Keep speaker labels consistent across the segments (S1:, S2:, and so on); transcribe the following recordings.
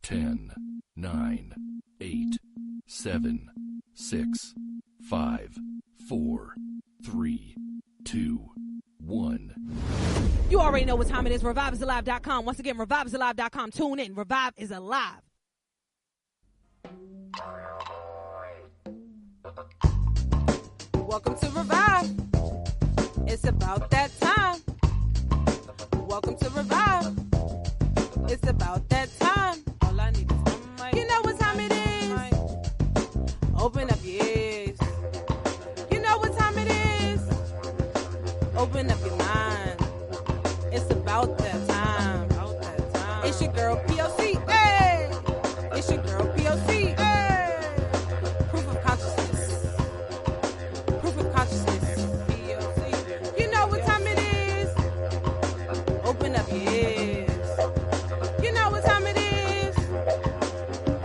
S1: 10, 9, 8, 7, 6, 5, 4, 3, 2, 1.
S2: You already know what time it is. ReviveIsAlive.com. Once again, ReviveIsAlive.com. Tune in. Revive is alive. Welcome to Revive. It's about that time. Welcome to Revive. It's about that time. All I need is one mic. You know what time it is. Open up your ears. You know what time it is. Open up your mind. It's about that time. It's your girl P.O.C. Hey! It's your girl P.O.C. Hey! Proof of consciousness. Proof of consciousness. P.O.C. You know what time it is. Open up your ears. You know what time it is.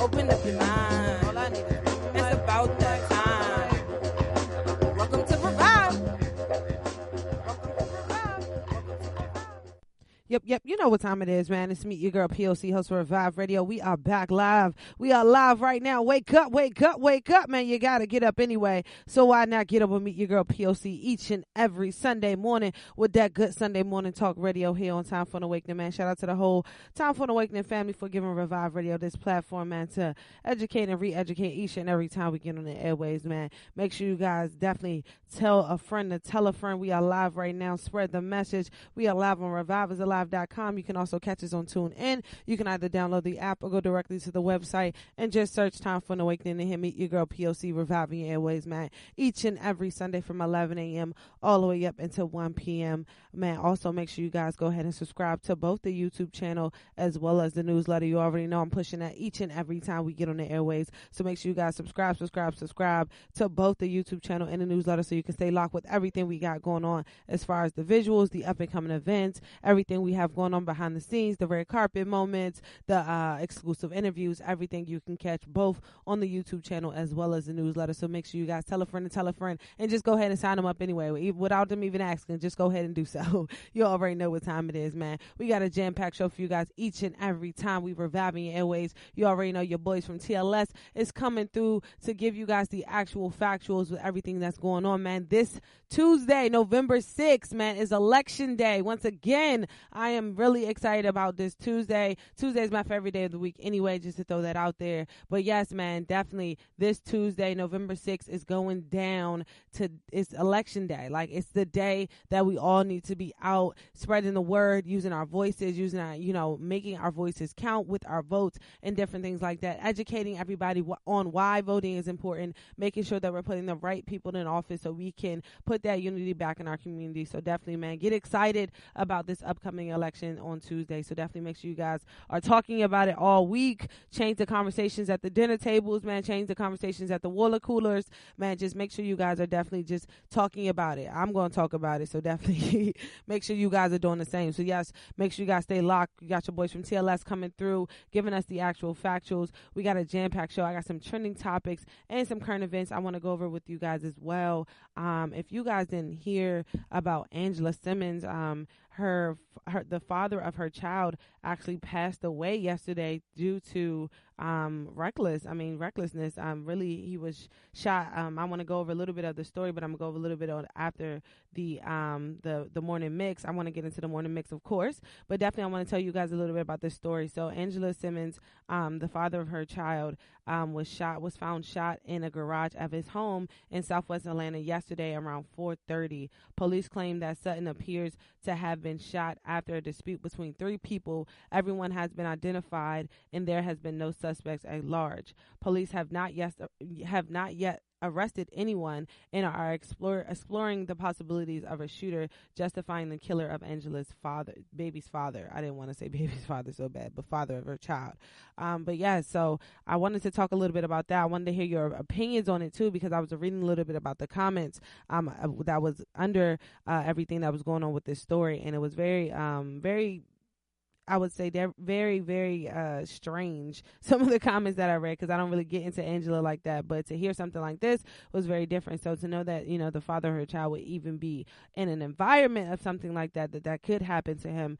S2: Open up your mind. All I need is it's about that time. Welcome to Revive. Yep. You know what time it is, man. It's Meet Your Girl P.O.C, host for Revive Radio. We are back live. We are live right now. Wake up, man. You got to get up anyway. So why not get up and meet your girl P.O.C each and every Sunday morning with that good Sunday morning talk radio here on Time for an Awakening, man. Shout out to the whole Time for an Awakening family for giving Revive Radio this platform, man, to educate and re-educate each and every time we get on the airwaves, man. Make sure you guys definitely tell a friend to tell a friend. We are live right now. Spread the message. We are live on reviveisalive.com. You can also catch us on TuneIn. You can either download the app or go directly to the website and just search Time for an Awakening and hit Meet Your Girl P.O.C. Reviving Your Airways, man. Each and every Sunday from 11 a.m. all the way up until 1 p.m. Man, also make sure you guys go ahead and subscribe to both the YouTube channel as well as the newsletter. You already know I'm pushing that each and every time we get on the airways. So make sure you guys subscribe to both the YouTube channel and the newsletter so you can stay locked with everything we got going on as far as the visuals, the up-and-coming events, everything we have going on behind the scenes, the red carpet moments, the exclusive interviews, everything you can catch both on the YouTube channel as well as the newsletter. So make sure you guys tell a friend and just go ahead and sign them up anyway without them even asking. Just go ahead and do so. You already know what time it is, man. We got a jam-packed show for you guys each and every time we reviving your airways. You already know your boys from TLS is coming through to give you guys the actual factuals with everything that's going on, man. This Tuesday, November 6th, man, is election day. Once again, I am really excited about this Tuesday. Tuesday is my favorite day of the week anyway, just to throw that out there. But yes, man, definitely this Tuesday, November 6th, is going down to, it's election day. Like, it's the day that we all need to be out spreading the word, using our voices, using our, making our voices count with our votes and different things like that. Educating everybody on why voting is important, making sure that we're putting the right people in office so we can put that unity back in our community. So definitely, man, get excited about this upcoming election on Tuesday. So definitely make sure you guys are talking about it all week. Change the conversations at the dinner tables, man. Change the conversations at the water coolers, man. Just make sure you guys are definitely just talking about it. I'm going to talk about it. So definitely make sure you guys are doing the same. So yes, make sure you guys stay locked. You got your boys from TLS coming through, giving us the actual factuals. We got a jam-packed show. I got some trending topics and some current events I want to go over with you guys as well. If you guys didn't hear about Angela Simmons, the father of her child actually passed away yesterday due to recklessness. Really, he was shot. I want to go over a little bit of the story, but I'm gonna go over a little bit on after the morning mix. I want to get into the morning mix, of course, but definitely I want to tell you guys a little bit about this story. So Angela Simmons, the father of her child, was found shot in a garage of his home in Southwest Atlanta yesterday around 4:30. Police claim that Sutton appears to have been shot after a dispute between three people. Everyone has been identified, and there has been no suspects at large. Police have not yet arrested anyone and are exploring the possibilities of a shooter justifying the killer of Angela's baby's father. I didn't want to say baby's father so bad, but father of her child. But yeah, so I wanted to talk a little bit about that. I wanted to hear your opinions on it too, because I was reading a little bit about the comments that was under everything that was going on with this story, and it was very I would say they're very, very strange. Some of the comments that I read, because I don't really get into Angela like that, but to hear something like this was very different. So to know that, you know, the father of her child would even be in an environment of something like that could happen to him,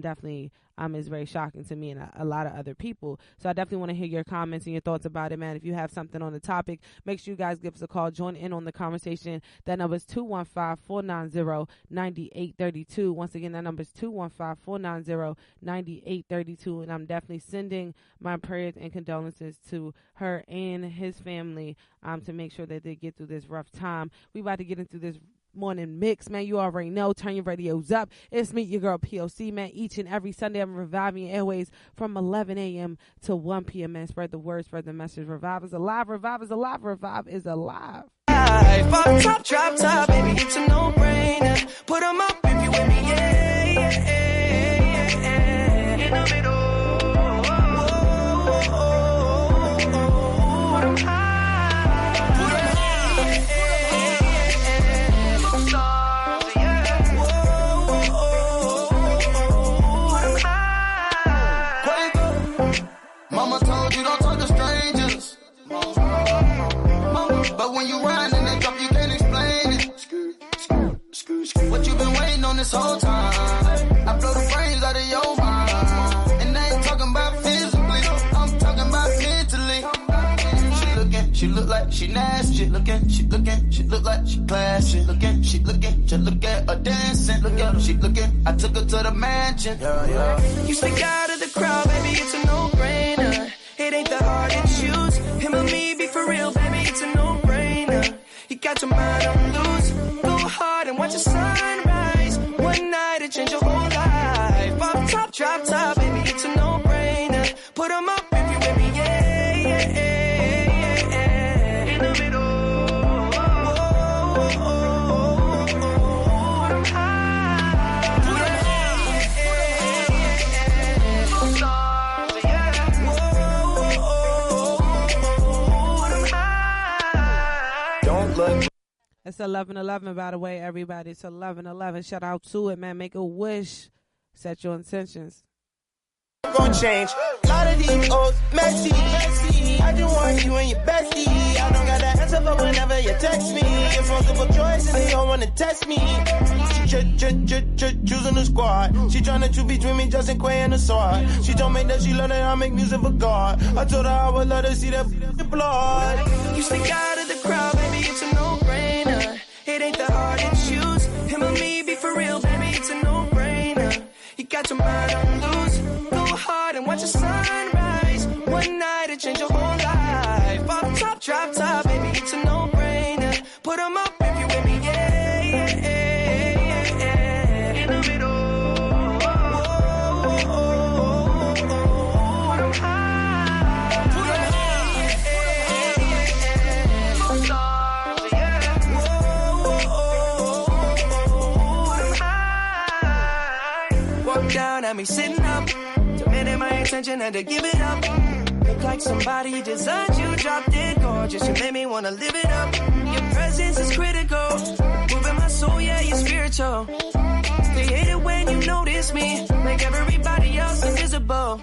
S2: definitely is very shocking to me and a lot of other people. So I definitely want to hear your comments and your thoughts about it, man. If you have something on the topic, make sure you guys give us a call. Join in on the conversation. That number is 215-490-9832. Once again, that number is 215-490-9832. And I'm definitely sending my prayers and condolences to her and his family to make sure that they get through this rough time. We about to get into this morning mix, man. You already know. Turn your radios up. It's me, your girl P.O.C, man. Each and every Sunday, I'm reviving airways from 11 a.m. to 1 p.m. Man, spread the word, spread the message. Revive is alive. Revive is alive. Revive is alive.
S3: Pop top, drop top, baby, it's a no-brainer. Put 'em up if you with me, yeah, yeah, yeah, yeah. In the middle.
S4: Mama told you don't talk to strangers. But when you ride and they drop, you can't explain it. What you been waiting on this whole time? I blow the brains out of your mind. And I ain't talking about physically, I'm talking about mentally. She look like she nasty. She look like she classy. She looking, just look at her dancing. Look at her, she looking. I took her to the mansion. Yeah.
S3: You stick out of the crowd, baby, it's a no-brainer. It ain't that hard to choose. Him or me, be for real, baby, it's a no-brainer. You got your mind on loose. Go hard and watch the sunrise. One night it change your whole life. Pop top, drop top, baby, it's a no-brainer. Put 'em up if you with me, yeah, yeah, yeah, yeah. In the middle.
S2: It's 11:11, by the way, everybody. It's 11:11. Shout out to it, man. Make a wish. Set your intentions.
S5: Gonna change. A lot of these old messy. I just want you and your bestie. I don't got that answer, but whenever you text me, it's multiple choice and you don't wanna test me. She choosing the squad. She tryna choose between me, Justin Quay and the sword. She told me that she love that I make music for God. I told her I would let her see that blood.
S3: You stick out of the crowd, baby, it's a no-brainer. It ain't that hard to choose. Him or me, be for real, baby, it's a no-brainer. You got your mind on loose. Go hard and watch the sunrise. One night it change your whole life. Pop top, drop top, baby, it's a no-brainer. Put 'em up if you with me, yeah, yeah, yeah, yeah. In the middle. Down at me sitting up, demanding my attention and to give it up. Look like somebody designed you, dropped it gorgeous. You made me wanna live it up. Your presence is critical, moving my soul, yeah, you're spiritual. Created when you notice me, make everybody else invisible.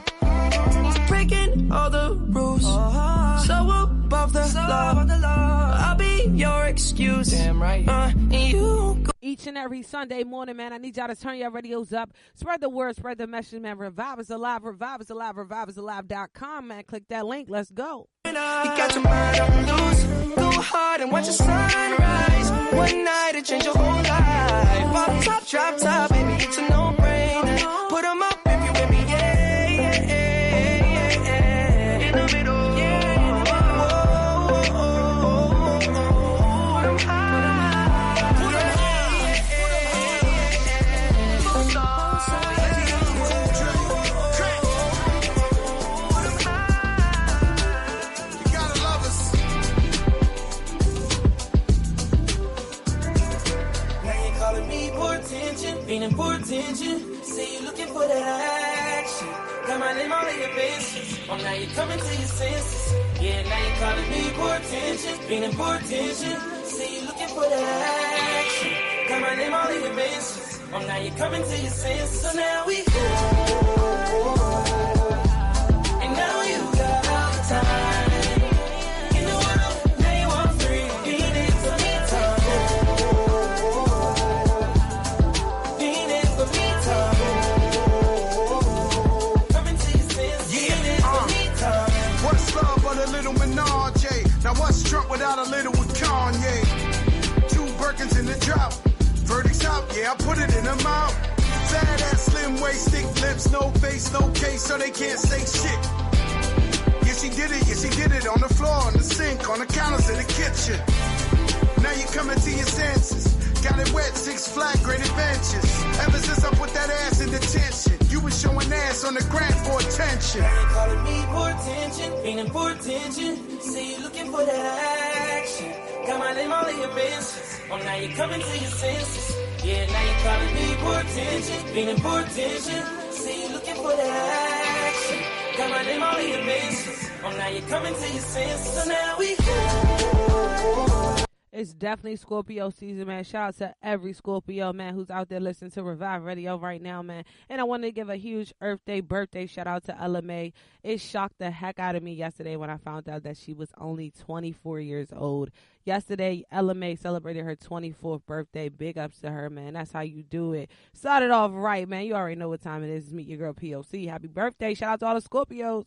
S3: Breaking all the rules, so above the law. I'll be your excuse. Damn right. You go.
S2: Each and every Sunday morning, man, I need y'all to turn your radios up. Spread the word, spread the message, man. Revive is alive, revive is alive, reviveisalive.com, man. Click that link. Let's go.
S3: You got your mind on loose. Go hard and watch the sunrise. One night it change your whole life. Pop top, drop top, baby, it's a no-brainer. Put 'em up if you with me, yeah, yeah, yeah, yeah. In the middle.
S5: Feeling for attention, say you looking for that action. Got my name all in your business. Oh, now you're coming to your senses. Yeah, now you're calling me for attention. Feeling for attention, say you looking for that action. Got my name all in your business. Oh, now you're coming to your senses. So now we here.
S6: out a little with Kanye. 2 Birkins in the drop. Verdict's out, yeah, I put it in her mouth. Fat ass, slim waist, thick lips, no face, no case, so they can't say shit. Yeah, she did it on the floor, on the sink, on the counters in the kitchen. Now you coming to your senses. Got it wet, 6 flat, great adventures. Ever since I put that ass in detention, you was showing ass on the gram for attention.
S5: Now you calling me for attention, feeling for attention. Say you looking for that action. Got my name all in your mentions. Oh, now you coming to your senses. Yeah, now you calling me for attention, feeling for attention. Say you looking for that action. Got my name all in your mentions. Oh, now you coming to your senses. So now we
S2: It's definitely Scorpio season, man. Shout out to every Scorpio, man, who's out there listening to Revive Radio right now, man. And I wanted to give a huge Earth Day birthday shout out to Ella May. It shocked the heck out of me yesterday when I found out that she was only 24 years old. Yesterday, Ella May celebrated her 24th birthday. Big ups to her, man. That's how you do it. Started off right, man. You already know what time it is. Meet your girl P.O.C. Happy birthday. Shout out to all the Scorpios.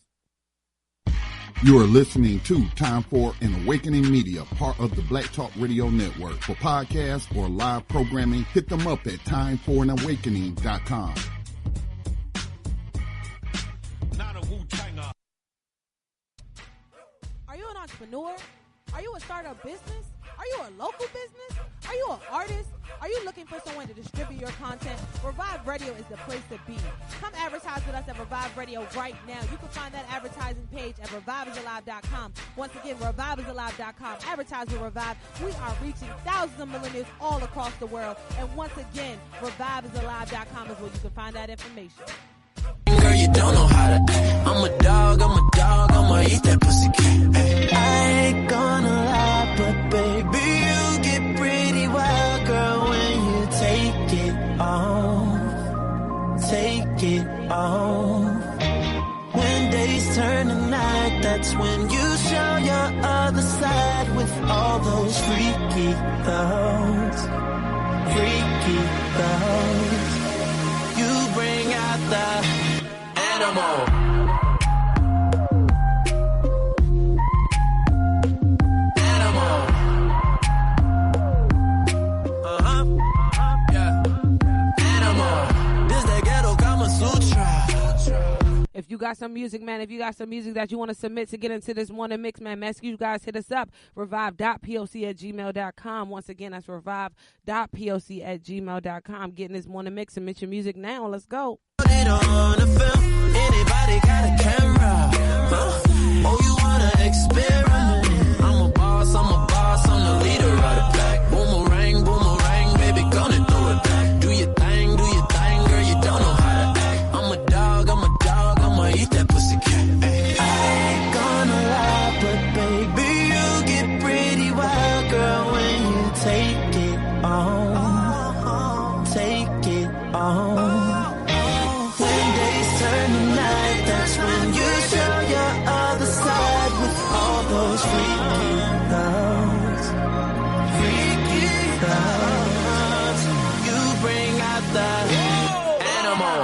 S7: You are listening to Time for an Awakening Media, part of the Black Talk Radio Network. For podcasts or live programming, hit them up at timeforanawakening.com.
S2: Are you an entrepreneur? Are you a startup business? Are you a local business? Are you an artist? Are you looking for someone to distribute your content? Revive Radio is the place to be. Come advertise with us at Revive Radio right now. You can find that advertising page at reviveisalive.com. Once again, reviveisalive.com. Advertise with Revive. We are reaching thousands of millionaires all across the world. And once again, reviveisalive.com is where you can find that information.
S5: Girl, you don't know how to act. I'm a dog, I'ma eat that pussy cat. I ain't gonna lie, but baby, you get pretty wild, girl, when you take it off. Take it off. When days turn to night, that's when you show your other side with all those freaky thoughts. Freaky thoughts. You bring out the animal.
S2: If you got some music, man, if you got some music that you want to submit to get into this morning mix, man, make sure you guys hit us up, revive.poc@gmail.com. Once again, that's revive.poc@gmail.com. Getting this morning mix, submit your music now. Let's go.
S5: Put it on the film. Anybody got a camera? Oh, you wanna experiment? I'm a boss, I'm the leader of the pack. Boomerang, baby, gonna throw it back. Do your thing, girl, you don't know how to act. I'm a dog, I'ma eat that pussy cat. I ain't gonna lie, but baby, you get pretty wild, girl, when you take it on. Take it on. When days turn to night, that's when you show your other side with all those freaky thoughts. Freaky thoughts. You bring out the animal.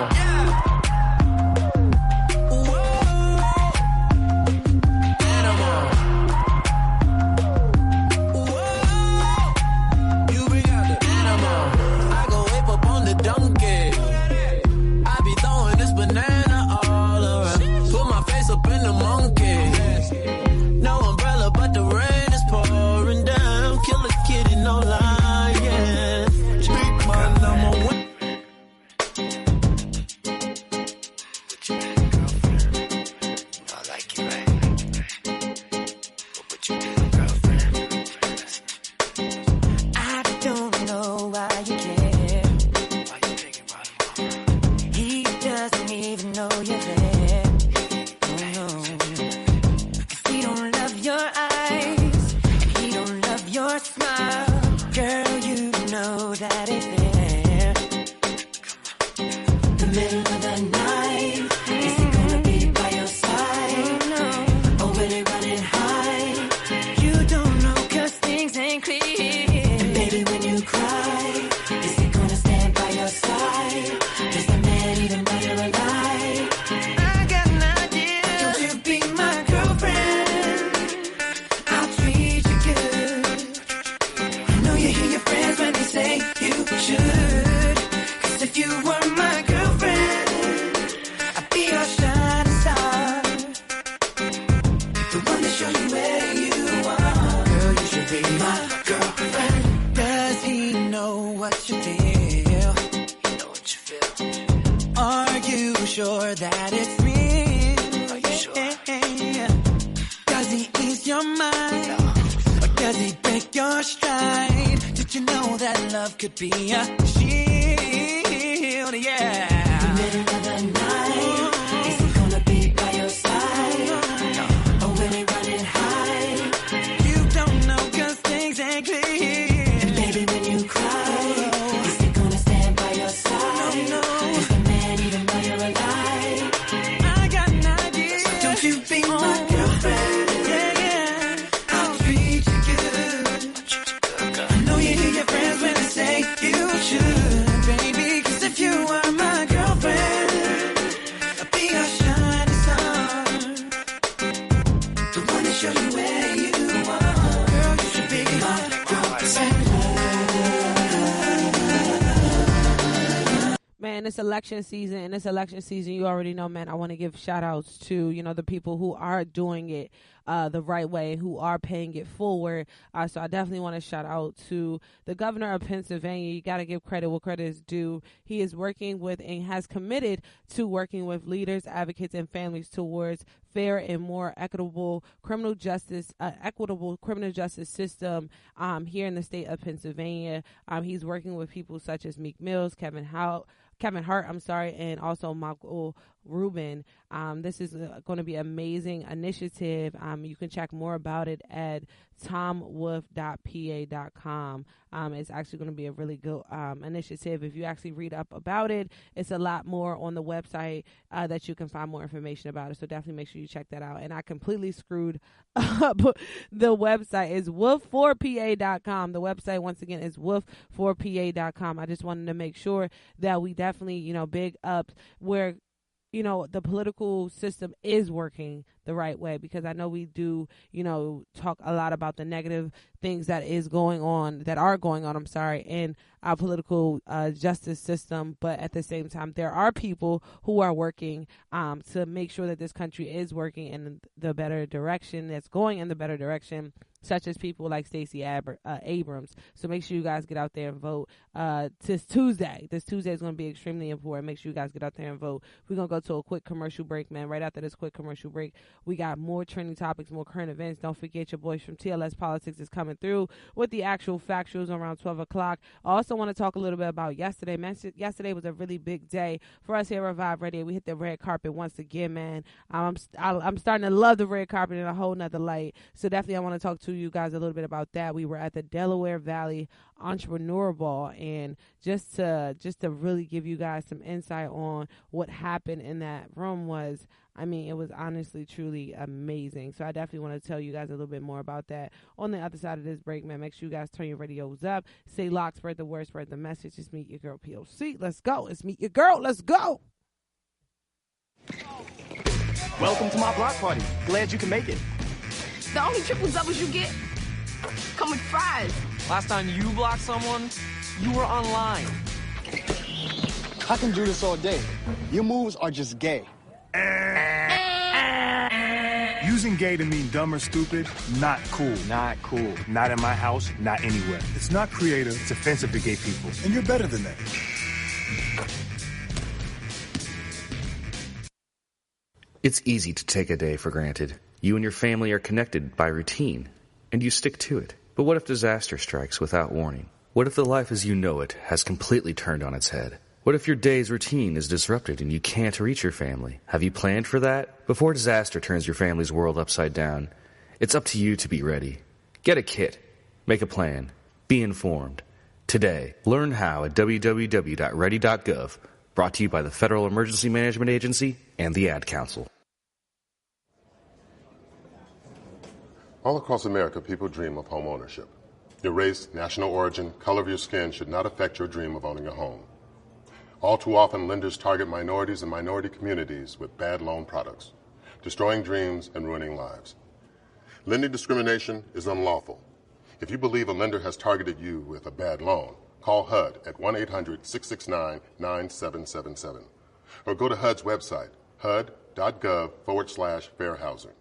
S3: Is he gonna stand by your side? Is the man even know you're alive? sure that it's real. Are you sure? Does he ease your mind? Or does he break your stride? Did you know that love could be a shield? Yeah. The middle of the night, is he gonna be by your side? Or will he run and hide? You don't know 'cause things ain't clear. And baby, when you cry, is he gonna stand by your side? No. Is the man even while you're alive? I got an idea. So don't you be my girlfriend? Yeah. I'll treat you good. I know you hear your friends when they say you should, baby. 'Cause if you are my girlfriend, I'll be your shining star, the one to show you where you are. Girl, you should be my girlfriend.
S2: Man, it's election season, and it's election season, you already know, man, I want to give shout outs to, you know, the people who are doing it the right way, who are paying it forward. So I definitely want to shout out to the governor of Pennsylvania. You got to give credit where credit is due. He is working with and has committed to working with leaders, advocates, and families towards fair and more equitable criminal justice system here in the state of Pennsylvania. He's working with people such as Meek Mills, Kevin Hart, and also Michael Rubin. This is going to be an amazing initiative. You can check more about it at tomwolf.pa.com. It's actually going to be a really good initiative. If you actually read up about it, it's a lot more on the website that you can find more information about it. So definitely make sure you check that out. And I completely screwed up the website. It's wolf4pa.com. The website, once again, is wolf4pa.com. I just wanted to make sure that we definitely, you know, big up where, you know, the political system is working the right way, because I know we do, you know, talk a lot about the negative things that are going on, in our political justice system. But at the same time, there are people who are working to make sure that this country is working in the better direction, that's going in the better direction, such as people like Stacey Abrams. So make sure you guys get out there and vote. This Tuesday is going to be extremely important. Make sure you guys get out there and vote. We're going to go to a quick commercial break, man. Right after this quick commercial break, we got more trending topics, more current events. Don't forget your boys from TLS Politics is coming through with the actual factuals around 12 o'clock. I also want to talk a little bit about yesterday, man. Yesterday was a really big day for us here at Revive Radio. We hit the red carpet once again, man. I'm starting to love the red carpet in a whole nother light. So definitely I want to talk to you guys a little bit about that. We were at the Delaware Valley Entrepreneur Ball, and just to really give you guys some insight on what happened in that room was, I mean, it was honestly, truly amazing. So I definitely want to tell you guys a little bit more about that on the other side of this break, man. Make sure you guys turn your radios up. Stay locked, spread the word, spread the message. It's Meet Your Girl P.O.C. Let's go. It's Meet Your Girl. Let's go.
S8: Welcome to my block party. Glad you can make it.
S9: The only triple doubles you get come with fries.
S8: Last time you blocked someone, you were online.
S10: I can do this all day. Your moves are just gay.
S6: Using gay to mean dumb or stupid, not cool.
S10: Not cool.
S6: Not in my house, not anywhere. It's not creative, it's offensive to gay people. And you're better than that.
S11: It's easy to take a day for granted. You and your family are connected by routine, and you stick to it. But what if disaster strikes without warning? What if the life as you know it has completely turned on its head? What if your day's routine is disrupted and you can't reach your family? Have you planned for that? Before disaster turns your family's world upside down, it's up to you to be ready. Get a kit. Make a plan. Be informed. Today, learn how at www.ready.gov. Brought to you by the Federal Emergency Management Agency and the Ad Council.
S12: All across America, people dream of home ownership. Your race, national origin, color of your skin should not affect your dream of owning a home. All too often, lenders target minorities and minority communities with bad loan products, destroying dreams and ruining lives. Lending discrimination is unlawful. If you believe a lender has targeted you with a bad loan, call HUD at 1-800-669-9777 or go to HUD's website, hud.gov/fair housing.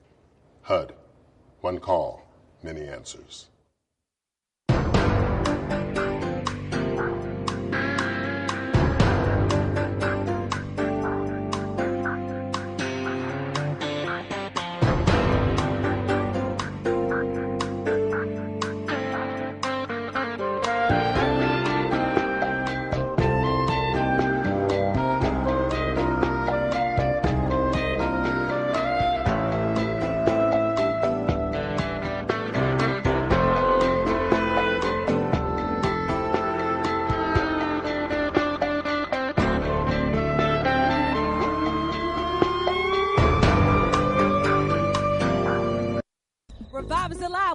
S12: HUD. One call, many answers.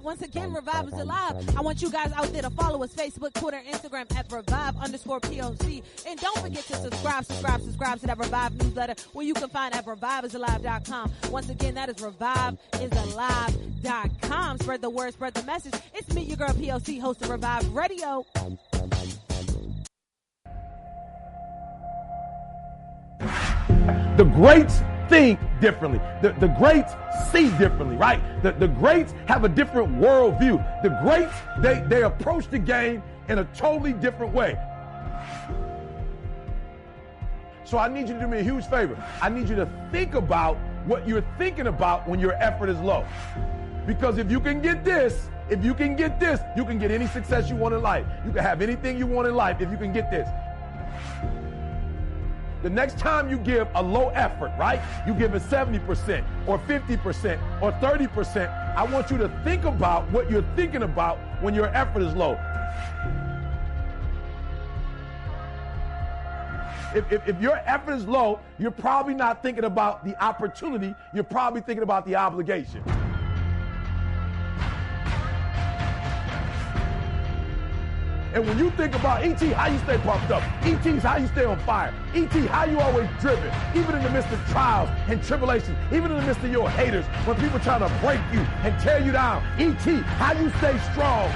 S2: Once again, Revive is alive. I want you guys out there to follow us, Facebook, Twitter, Instagram at Revive_POC. And don't forget to subscribe to that Revive newsletter where you can find at reviveisalive.com. Once again, that is reviveisalive.com. Spread the word, spread the message. It's me, your girl P.O.C, host of Revive Radio.
S13: The greats think differently. The greats see differently, right? The greats have a different worldview. The greats, they approach the game in a totally different way. So I need you to do me a huge favor. I need you to think about what you're thinking about when your effort is low. Because if you can get this, you can get any success you want in life. You can have anything you want in life if you can get this. The next time you give a low effort, right? You give it 70% or 50% or 30%. I want you to think about what you're thinking about when your effort is low. If your effort is low, you're probably not thinking about the opportunity. You're probably thinking about the obligation. And when you think about E.T., how you stay pumped up? E.T.'s how you stay on fire. E.T., how you always driven, even in the midst of trials and tribulations, even in the midst of your haters, when people try to break you and tear you down. E.T., how you stay strong.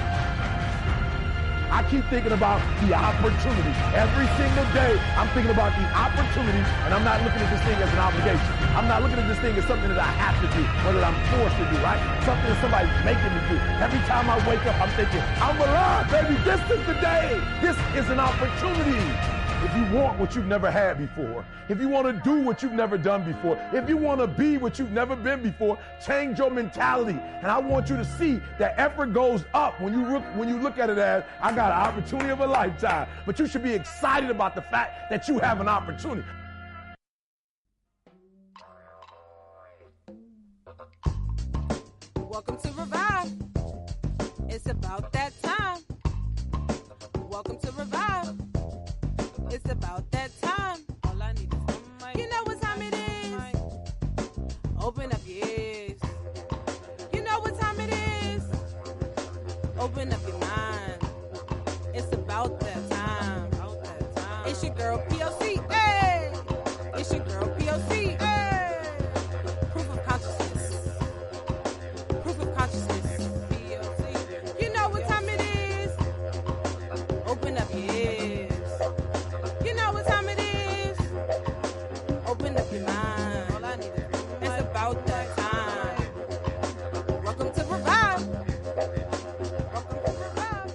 S13: I keep thinking about the opportunity. Every single day, I'm thinking about the opportunity, and I'm not looking at this thing as an obligation. I'm not looking at this thing as something that I have to do, or that I'm forced to do, right? Something that somebody's making me do. Every time I wake up, I'm thinking, I'm alive, baby. This is the day. This is an opportunity. If you want what you've never had before, if you want to do what you've never done before, if you want to be what you've never been before, change your mentality. And I want you to see that effort goes up when you look at it as, I got an opportunity of a lifetime. But you should be excited about the fact that you have an opportunity.
S2: Welcome to Revive. It's about that time. Welcome to Revive. It's about that time. All I need is one mic. You know what time it is. Open up your ears. You know what time it is. Open up your mind. It's about that time. It's your girl P.O.C. Hey! It's your girl P.O.C. Hey! Proof of consciousness. Proof of consciousness. P.O.C. You know what time it is. Open up your ears. You know what time it is. Open up your mind. All I need is it's about that time. Welcome to Revive. Welcome to Revive.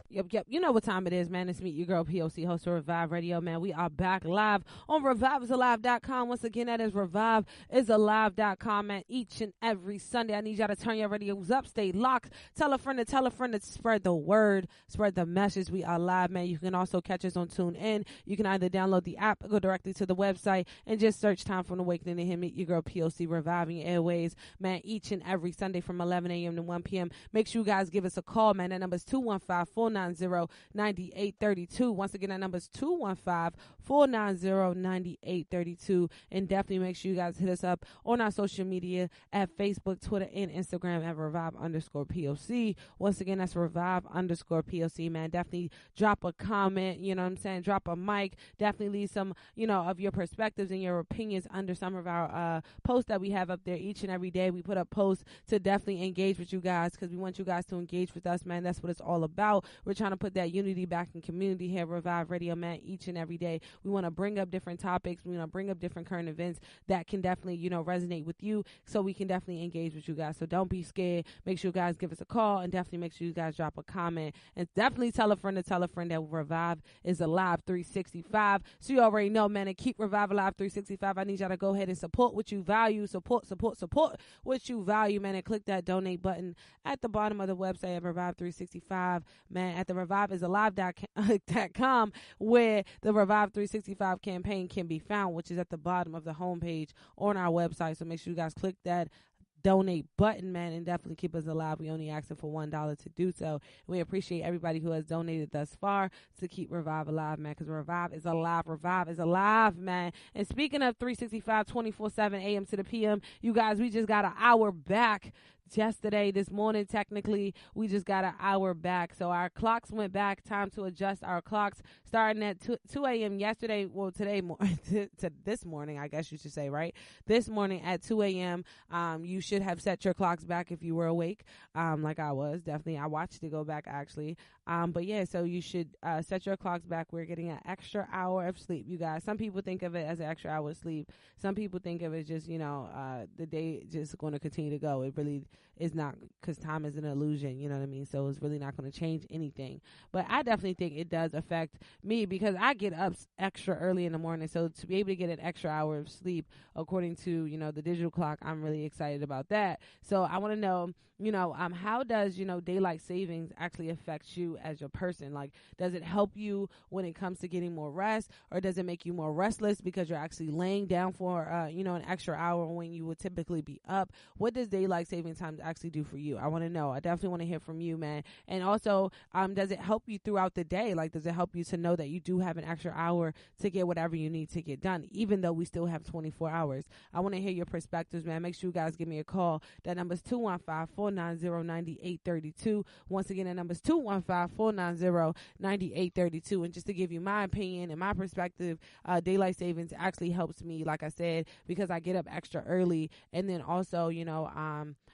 S2: Yep. You know what time it is, man. It's me, your girl P.O.C, host of Revive Radio, man. We are back live on reviveisalive.com. Once again, that is reviveisalive.com, man. Each and every Sunday, I need y'all to turn your radios up, stay locked. Tell a friend to spread the word, spread the message. We are live, man. You can also catch us on TuneIn. You can either download the app, go directly to the website, and just search Time for an Awakening and hear me, your girl P.O.C, reviving your airways, man. Each and every Sunday from 11 a.m. to 1 p.m. Make sure you guys give us a call, man. That number is 215-490-9832. Once again, that number is 215-490-9832. And definitely make sure you guys hit us up on our social media at Facebook, Twitter, and Instagram at Revive_POC. Once again, that's Revive_POC, man. Definitely drop a comment, you know what I'm saying? Drop a mic. Definitely leave some, of your perspectives and your opinions under some of our posts that we have up there each and every day. We put up posts to definitely engage with you guys because we want you guys to engage with us, man. That's what it's all about. We're trying to put that unity back in community here at Revive Radio, man, each and every day. We want to bring up different topics. We want to bring up different current events that can definitely, resonate with you so we can definitely engage with you guys. So don't be scared. Make sure you guys give us a call and definitely make sure you guys drop a comment and definitely tell a friend that Revive is Alive 365. So you already know, man, and keep Revive Alive 365. I need y'all to go ahead and support what you value. Support what you value, man, and click that donate button at the bottom of the website at Revive 365, man, at the reviveisalive.com where the Revive 365 campaign can be found, which is at the bottom of the homepage on our website. So make sure you guys click that donate button, man, and definitely keep us alive. We only asking for $1 to do so. We appreciate everybody who has donated thus far to keep Revive alive, man, because Revive is alive. Revive is alive, man. And speaking of 365, 24/7 a.m. to the p.m., you guys, we just got an hour back yesterday, this morning, technically, we just got an hour back. So our clocks went back. Time to adjust our clocks starting at 2 a.m. yesterday. Well, today, to this morning, I guess you should say, right? This morning at 2 a.m., you should have set your clocks back if you were awake, like I was. Definitely. I watched it go back, actually. But yeah, so you should set your clocks back. We're getting an extra hour of sleep, you guys. Some people think of it as an extra hour of sleep. Some people think of it just, the day just going to continue to go. It really is not, because time is an illusion, you know what I mean? So it's really not going to change anything. But I definitely think it does affect me, because I get up extra early in the morning. So to be able to get an extra hour of sleep, according to, the digital clock, I'm really excited about that. So I want to know, how does, daylight savings actually affect you as your person? Like, does it help you when it comes to getting more rest, or does it make you more restless because you're actually laying down for, an extra hour when you would typically be up? What does daylight saving time actually do for you? I want to know. I definitely want to hear from you, man. And also, does it help you throughout the day? Like, does it help you to know that you do have an extra hour to get whatever you need to get done, even though we still have 24 hours? I want to hear your perspectives, man. Make sure you guys give me a call. That number is 215-490-9832. Once again, that number is 215-490-9832. And just to give you my opinion and my perspective, daylight savings actually helps me, like I said, because I get up extra early. And then also,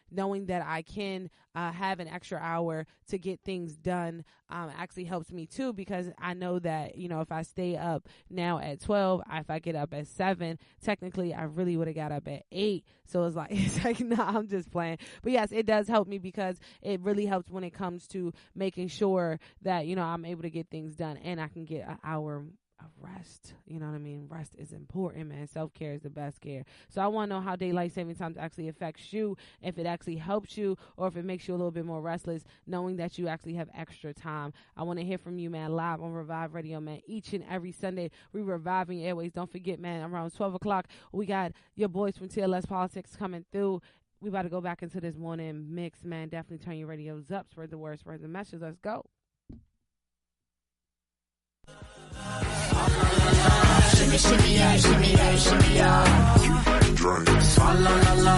S2: knowing that I can have an extra hour to get things done actually helps me too, because I know that, if I stay up now at 12, if I get up at 7, technically I really would have got up at 8. So it's like, no, I'm just playing. But yes, it does help me, because it really helps when it comes to making sure that, I'm able to get things done and I can get an hour of rest. You know what I mean? Rest is important, man. Self-care is the best care. So I want to know how daylight saving times actually affects you, if it actually helps you, or if it makes you a little bit more restless, knowing that you actually have extra time. I want to hear from you, man, live on Revive Radio, man. Each and every Sunday, we reviving airways. Don't forget, man, around 12 o'clock, we got your boys from TLS Politics coming through. We about to go back into this morning mix, man. Definitely turn your radios up. Spread the word, spread the message. Let's go.
S14: Shimmy, shimmy, yeah, shimmy, yeah, shimmy, yeah. Drink. Swalla la la.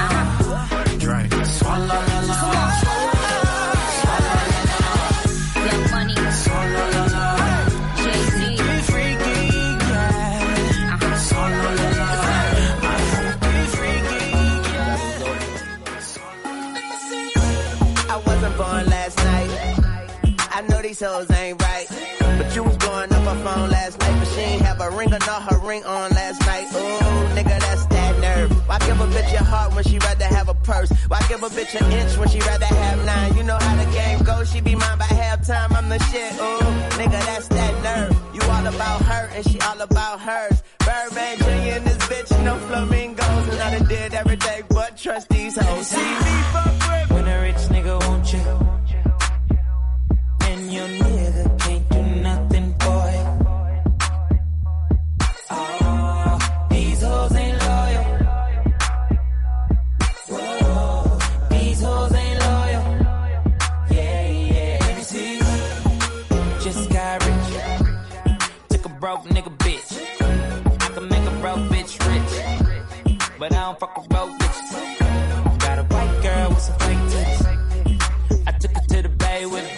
S14: Drink. Swalla la la. Swalla la la. Black money. Swalla la la. Jay-Z. Be freaky, yeah. Swalla la la. Be freaky, yeah.
S5: I wasn't born last night. I know these hoes ain't right. But you was blowing up her phone last night, but she ain't have a ring or not her ring on last night. Ooh, nigga, that's that nerve. Why give a bitch your heart when she rather have a purse? Why give a bitch an inch when she rather have 9? You know how the game goes, she be mine by halftime, I'm the shit. Ooh, nigga, that's that nerve. You all about her and she all about hers. Birdman Jr. and this bitch, no flamingos. And I done did everything but trust these hoes. See me fuck with when a rich nigga won't you? And your nigga can't do nothing, boy. Oh, these hoes ain't loyal. Whoa, these hoes ain't loyal. Yeah, yeah. Let me see. Just got rich. Took a broke nigga bitch. I can make a broke bitch rich, but I don't fuck with broke bitches. Got a white girl with some fake titties. I took her to the bay with her.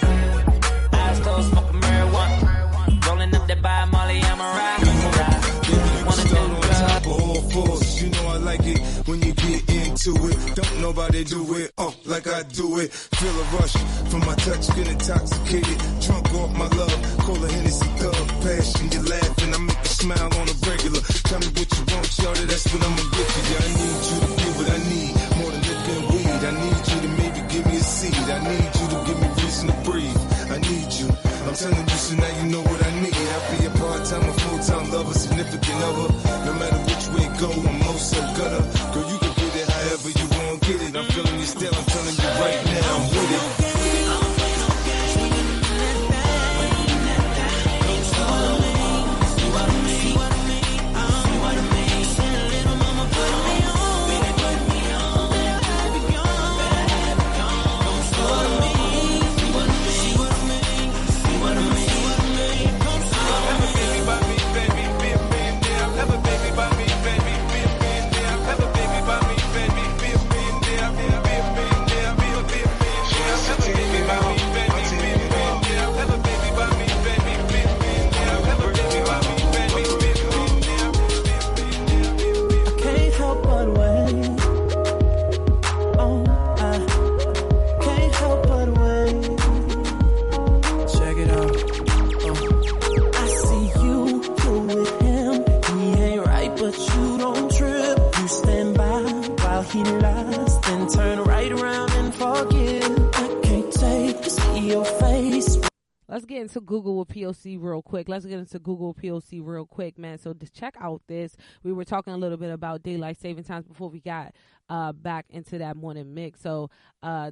S5: Smoking marijuana, rolling up that by Molly, I'm a ride. Wanna do on top of all fours, you know I like it when you get into it. Don't nobody do it, like I do it. Feel a rush from my touch, get intoxicated. Drunk off my love, call a Hennessy thug. Passion, you laughing, I make you smile on a regular. Tell me what you want, shorty, that's what I'ma get for you. I need you to give what I need, more than liquor and weed. I need you to maybe give me a seed. I need you to give me reason to breathe. I need you. I'm telling you, so now you know what I need. I'll be a part-time or full-time lover, significant other. No matter which way it go, I'm most so gutter. Girl, you can get it however you want, get it. I'm feeling you still, I'm telling you right now, I'm with it. Have a he lies, then turn right around and forget. I can't take to see your face.
S2: Let's get into Google with P.O.C. real quick. Man. So just check out this. We were talking a little bit about daylight saving times before we got back into that morning mix. So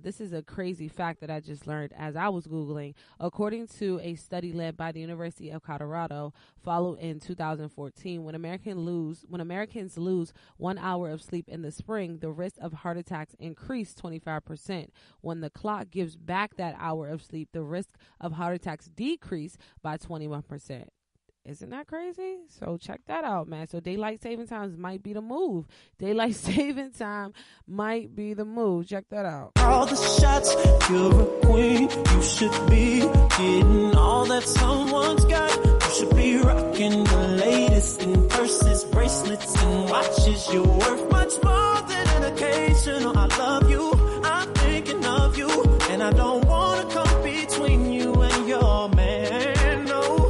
S2: this is a crazy fact that I just learned as I was Googling. According to a study led by the University of Colorado, followed in 2014, when Americans lose 1 hour of sleep in the spring, the risk of heart attacks increased 25%. When the clock gives back that hour of sleep, the risk of heart attacks decrease by 21%. Isn't that crazy? So check that out, man. So daylight saving times might be the move. Daylight saving time might be the move. Check that out.
S5: All the shots, you're a queen. You should be getting all that someone's got. You should be rocking the latest in purses, bracelets, and watches. You're worth much more than an occasional I love you. I'm thinking of you, and I don't want to come between you and your man, no.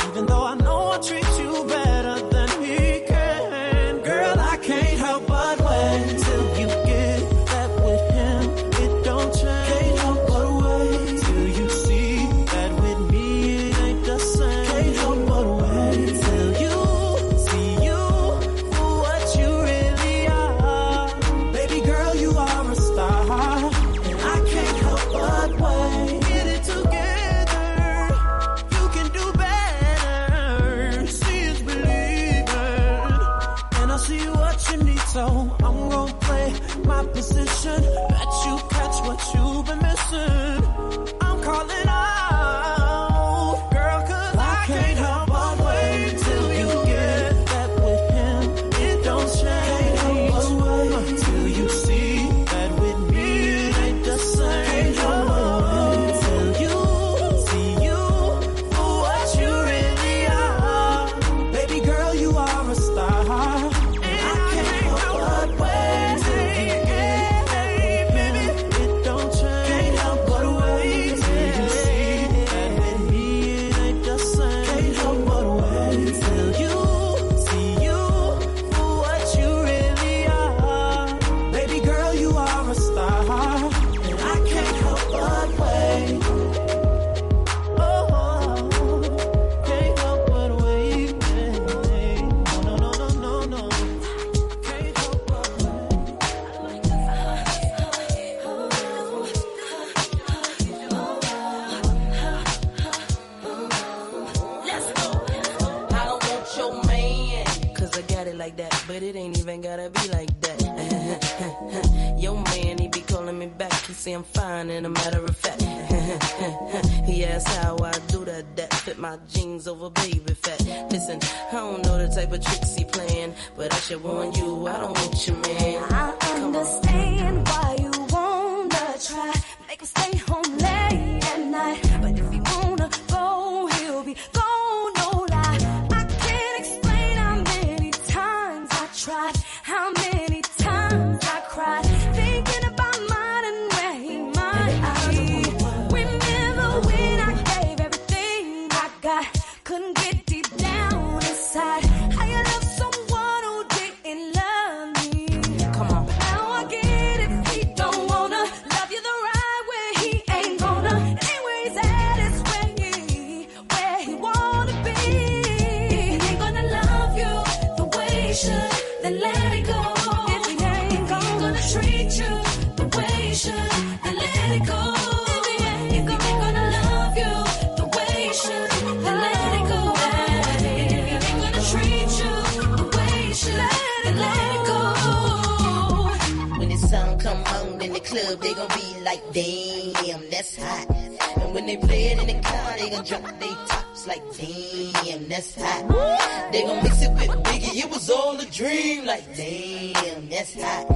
S5: Even though I know I treat you better than he can. Girl, I can't help but wait till you get that with him. It don't change. Can't help but wait till you see that with me it ain't the same. Can't help but wait till you see you for what you really are. Baby girl, you are a star, and I can't help but wait. Get it together, you can do better. See is believing, and I see what you need, so I'm gonna play my position. Bet you catch what you've been missing. I'm calling out, girl, 'cause I can't help but wait till you get that with him. It don't change. Can't help but wait till you see that with me it ain't the same. Can't help but wait till you see you for what you really are. Baby girl, you are a star, and I can't help but wait till you get that with him. It don't change. Can't help but wait till you see that with me it ain't the same. Can't help but wait till you see you for what you really are. Baby girl, you are a star, and I can't help but wait. Oh, can't help but wait. No, no, no, no, no. Can't help but
S15: Let's go. I don't want your man, 'cause I got it like that, but it ain't even gotta be like that. Your man, he be calling me back, he say I'm fine, and a matter of fact, he asks how I do that fit my jeans over baby fat. Listen, I don't know the type of tricks he playing, but I should warn you, I don't want your man.
S16: I understand why you wanna try, make him stay home late at night. But if you wanna go, he'll be gone, no lie. I can't explain how many times I tried, how many times I cried, thinking about mine and where he might be. Remember when I gave everything I got, couldn't get deep down inside. How you love someone who didn't love me.
S15: Come on.
S16: Now I get it, he don't wanna love you the right way, he ain't gonna. Anywhere he's at is where he wanna be. If he ain't gonna love you the way he should, then let it go. If he ain't gonna treat you the way he should, then let it go. If he ain't gonna love you the way he should, then let it go. If he ain't gonna treat you the way he should, then let it go.
S15: When the sun come on in the club, they gon' be like, damn, that's hot. And when they play it in the car, they gon' drop their tops like, damn, that's hot. They gon' mix it with Biggie, it was all a dream, like, damn, that's hot.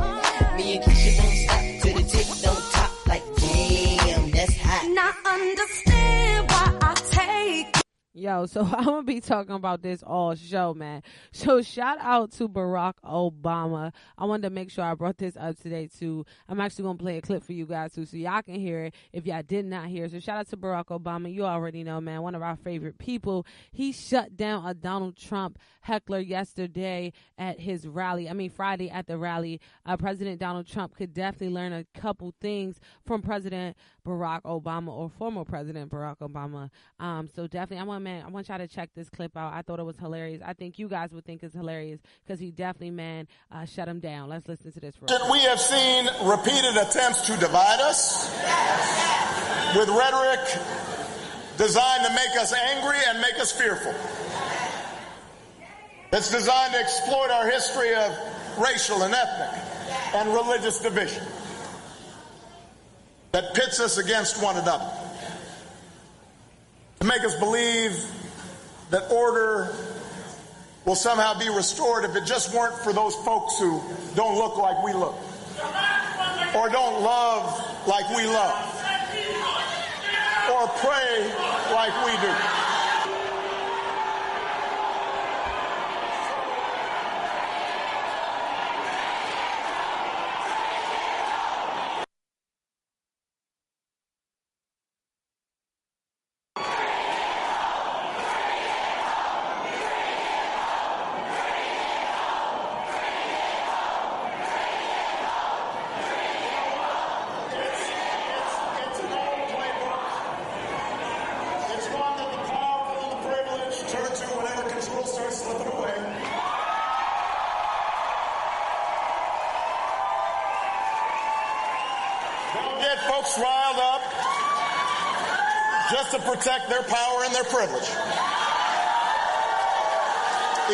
S15: Me and Keisha don't stop till the tick don't top, like, damn, that's hot.
S16: Now understand why I take
S2: Yo, so I'm going to be talking about this all show, man. So shout out to Barack Obama. I wanted to make sure I brought this up today, too. I'm actually going to play a clip for you guys, too, so y'all can hear it if y'all did not hear it. So shout out to Barack Obama. You already know, man, one of our favorite people. He shut down a Donald Trump heckler yesterday at his rally. Friday at the rally. President Donald Trump could definitely learn a couple things from President Barack Obama, or former President Barack Obama. So definitely, I want y'all to check this clip out. I thought it was hilarious. I think you guys would think it's hilarious because he definitely, shut him down. Let's listen to this.
S17: We have seen repeated attempts to divide us with rhetoric designed to make us angry and make us fearful. It's designed to exploit our history of racial and ethnic and religious division that pits us against one another, to make us believe that order will somehow be restored if it just weren't for those folks who don't look like we look, or don't love like we love, or pray like we do. Riled up just to protect their power and their privilege,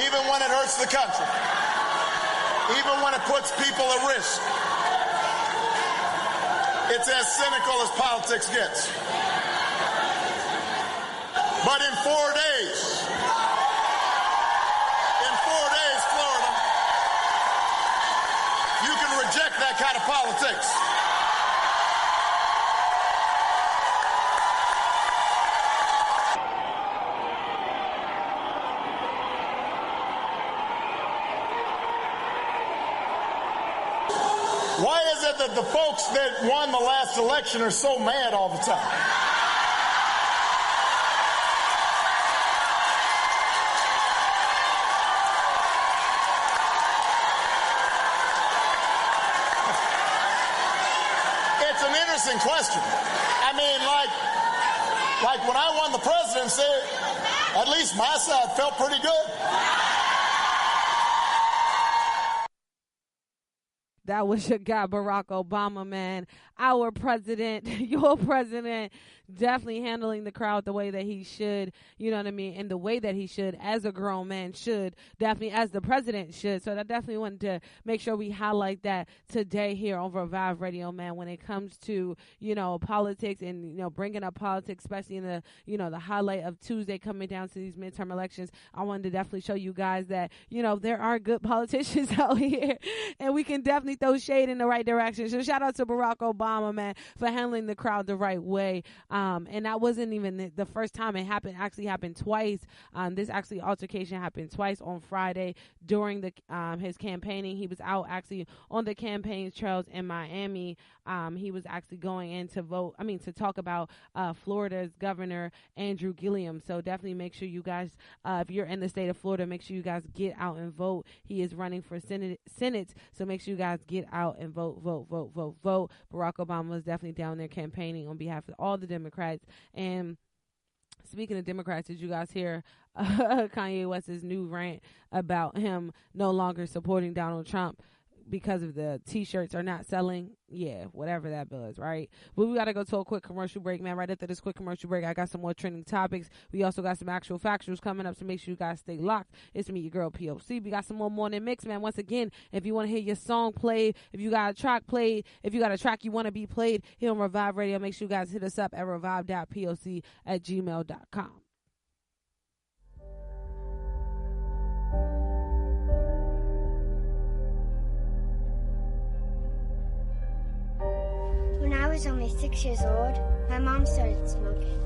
S17: even when it hurts the country, even when it puts people at risk. It's as cynical as politics gets. But in 4 days, Florida, you can reject that kind of politics. Why is it that the folks that won the last election are so mad all the time? It's an interesting question. Like when I won the presidency, at least my side felt pretty good.
S2: That was your guy, Barack Obama, man. Our president, your president, definitely handling the crowd the way that he should, you know what I mean? And the way that he should, as a grown man should, definitely as the president should. So I definitely wanted to make sure we highlight that today here on Revive Radio, man, when it comes to, politics and, bringing up politics, especially in the, the highlight of Tuesday coming down to these midterm elections. I wanted to definitely show you guys that, there are good politicians out here, and we can definitely throw shade in the right direction. So shout out to Barack Obama, man, for handling the crowd the right way. And that wasn't even the first time it happened. Actually happened twice. This actually altercation happened twice on Friday during his campaigning. He was out actually on the campaign trails in Miami. He was actually going in to talk about Florida's governor, Andrew Gillum. So definitely make sure you guys, if you're in the state of Florida, make sure you guys get out and vote. He is running for Senate. So make sure you guys get out and vote. Barack Obama was definitely down there campaigning on behalf of all the Democrats. And speaking of Democrats, did you guys hear Kanye West's new rant about him no longer supporting Donald Trump because of the T-shirts are not selling? Yeah, whatever that bill is, right? But we got to go to a quick commercial break, man. Right after this quick commercial break, I got some more trending topics. We also got some actual factuals coming up, so make sure you guys stay locked. It's me, your girl, P.O.C. We got some more morning mix, man. Once again, if you want to hear your song played, if you got a track played, if you got a track you want to be played here on Revive Radio, make sure you guys hit us up at revive.poc@gmail.com.
S18: When I was only 6 years old, my mom started smoking.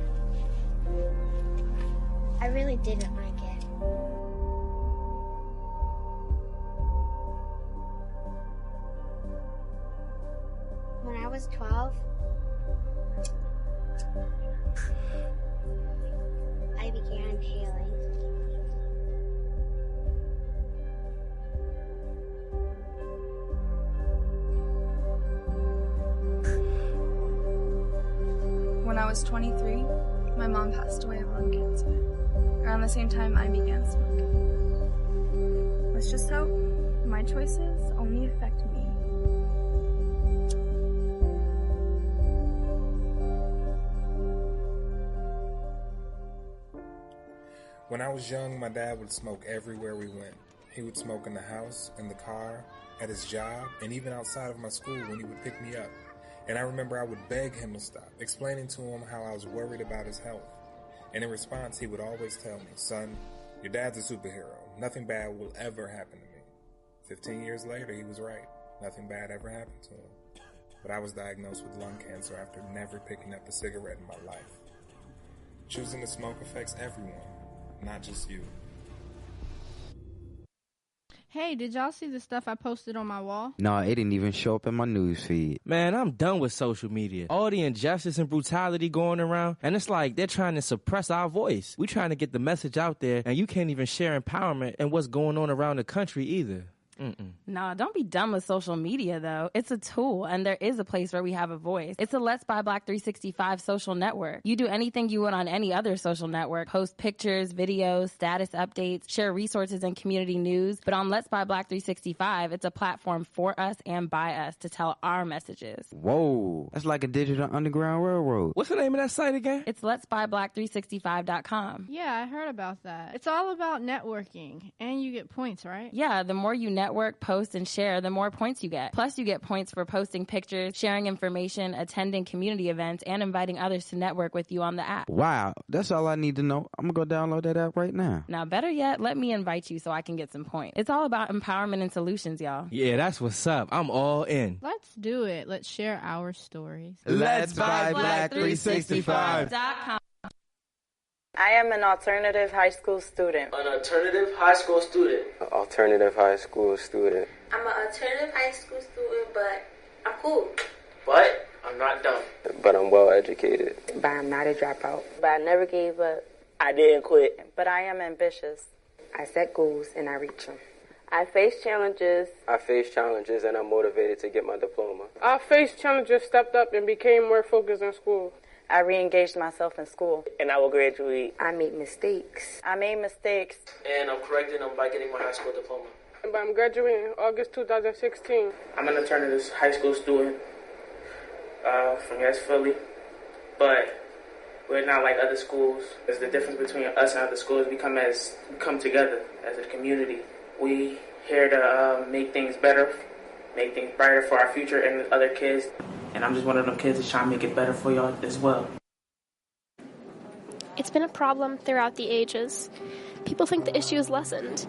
S18: I really didn't like it. When I was 12, I began inhaling.
S19: When I was 23, my mom passed away of lung cancer. Around the same time, I began smoking. Let's just hope my choices only affect me.
S20: When I was young, my dad would smoke everywhere we went. He would smoke in the house, in the car, at his job, and even outside of my school when he would pick me up. And I remember I would beg him to stop, explaining to him how I was worried about his health. And in response, he would always tell me, "Son, your dad's a superhero. Nothing bad will ever happen to me." 15 years later, he was right. Nothing bad ever happened to him. But I was diagnosed with lung cancer after never picking up a cigarette in my life. Choosing to smoke affects everyone, not just you.
S21: Hey, did y'all see the stuff I posted on my wall?
S22: No, it didn't even show up in my news feed.
S23: Man, I'm done with social media. All the injustice and brutality going around, and it's like they're trying to suppress our voice. We trying to get the message out there, and you can't even share empowerment and what's going on around the country either.
S24: Nah, don't be dumb with social media, though. It's a tool, and there is a place where we have a voice. It's a Let's Buy Black 365 social network. You do anything you would on any other social network. Post pictures, videos, status updates, share resources and community news. But on Let's Buy Black 365, it's a platform for us and by us to tell our messages.
S22: Whoa, that's like a digital underground railroad.
S23: What's the name of that site again?
S24: It's letsbuyblack365.com.
S21: Yeah, I heard about that. It's all about networking, and you get points, right?
S24: Yeah, the more you network, post, and share, the more points you get. Plus, you get points for posting pictures, sharing information, attending community events, and inviting others to network with you on the app.
S22: Wow, that's all I need to know. I'm going to go download that app right now.
S24: Now, better yet, let me invite you so I can get some points. It's all about empowerment and solutions, y'all.
S23: Yeah, that's what's up. I'm all in.
S21: Let's do it. Let's share our stories.
S22: Let's Buy Black 365.com.
S25: I am an alternative high school student.
S26: An alternative high school student.
S27: An alternative high school student.
S28: I'm an alternative high school student, but I'm cool.
S26: But I'm not dumb.
S27: But I'm well educated.
S25: But I'm not a dropout. But I never gave up.
S26: I didn't quit.
S25: But I am ambitious. I set goals and I reach them.
S29: I face challenges.
S27: I face challenges and I'm motivated to get my diploma.
S30: I faced challenges, stepped up, and became more focused in school.
S25: I re-engaged myself in school.
S26: And I will graduate.
S25: I made mistakes. I made mistakes.
S26: And I'm correcting them by getting my high school diploma.
S30: But I'm graduating in August 2016.
S26: I'm an alternative high school student from West Philly. But we're not like other schools. There's the difference between us and other schools. We come together as a community. We here to make things better, make things brighter for our future and the other kids. And I'm just one of them kids that's trying to make it better for y'all as well.
S31: It's been a problem throughout the ages. People think the issue is lessened,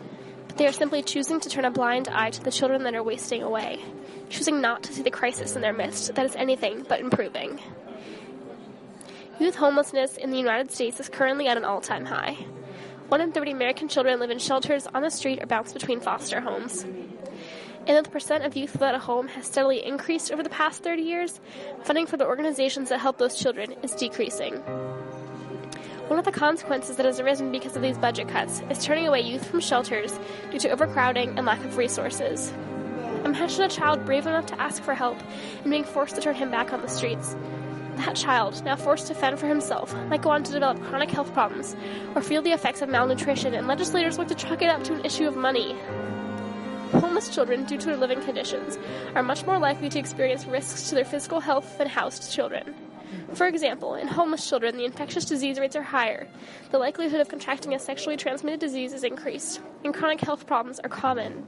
S31: but they are simply choosing to turn a blind eye to the children that are wasting away, choosing not to see the crisis in their midst that is anything but improving. Youth homelessness in the United States is currently at an all-time high. 1 in 30 American children live in shelters, on the street, or bounce between foster homes. And though the percent of youth without a home has steadily increased over the past 30 years, funding for the organizations that help those children is decreasing. One of the consequences that has arisen because of these budget cuts is turning away youth from shelters due to overcrowding and lack of resources. Imagine a child brave enough to ask for help and being forced to turn him back on the streets. That child, now forced to fend for himself, might go on to develop chronic health problems or feel the effects of malnutrition, and legislators look to chalk it up to an issue of money. Homeless children, due to their living conditions, are much more likely to experience risks to their physical health than housed children. For example, in homeless children, the infectious disease rates are higher, the likelihood of contracting a sexually transmitted disease is increased, and chronic health problems are common.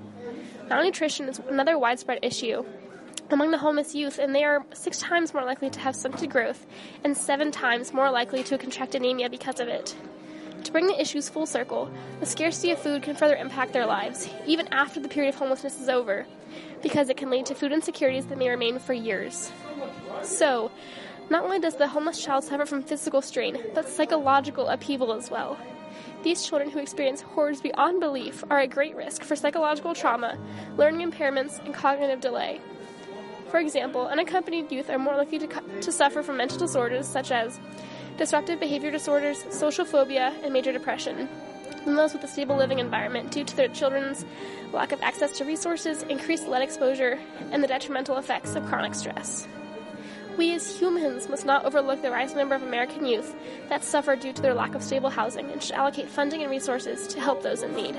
S31: Malnutrition is another widespread issue among the homeless youth, and they are 6 times more likely to have stunted growth and 7 times more likely to contract anemia because of it. To bring the issues full circle, the scarcity of food can further impact their lives, even after the period of homelessness is over, because it can lead to food insecurities that may remain for years. So, not only does the homeless child suffer from physical strain, but psychological upheaval as well. These children who experience horrors beyond belief are at great risk for psychological trauma, learning impairments, and cognitive delay. For example, unaccompanied youth are more likely to suffer from mental disorders such as disruptive behavior disorders, social phobia, and major depression than those with a stable living environment due to their children's lack of access to resources, increased lead exposure, and the detrimental effects of chronic stress. We as humans must not overlook the rising number of American youth that suffer due to their lack of stable housing and should allocate funding and resources to help those in need.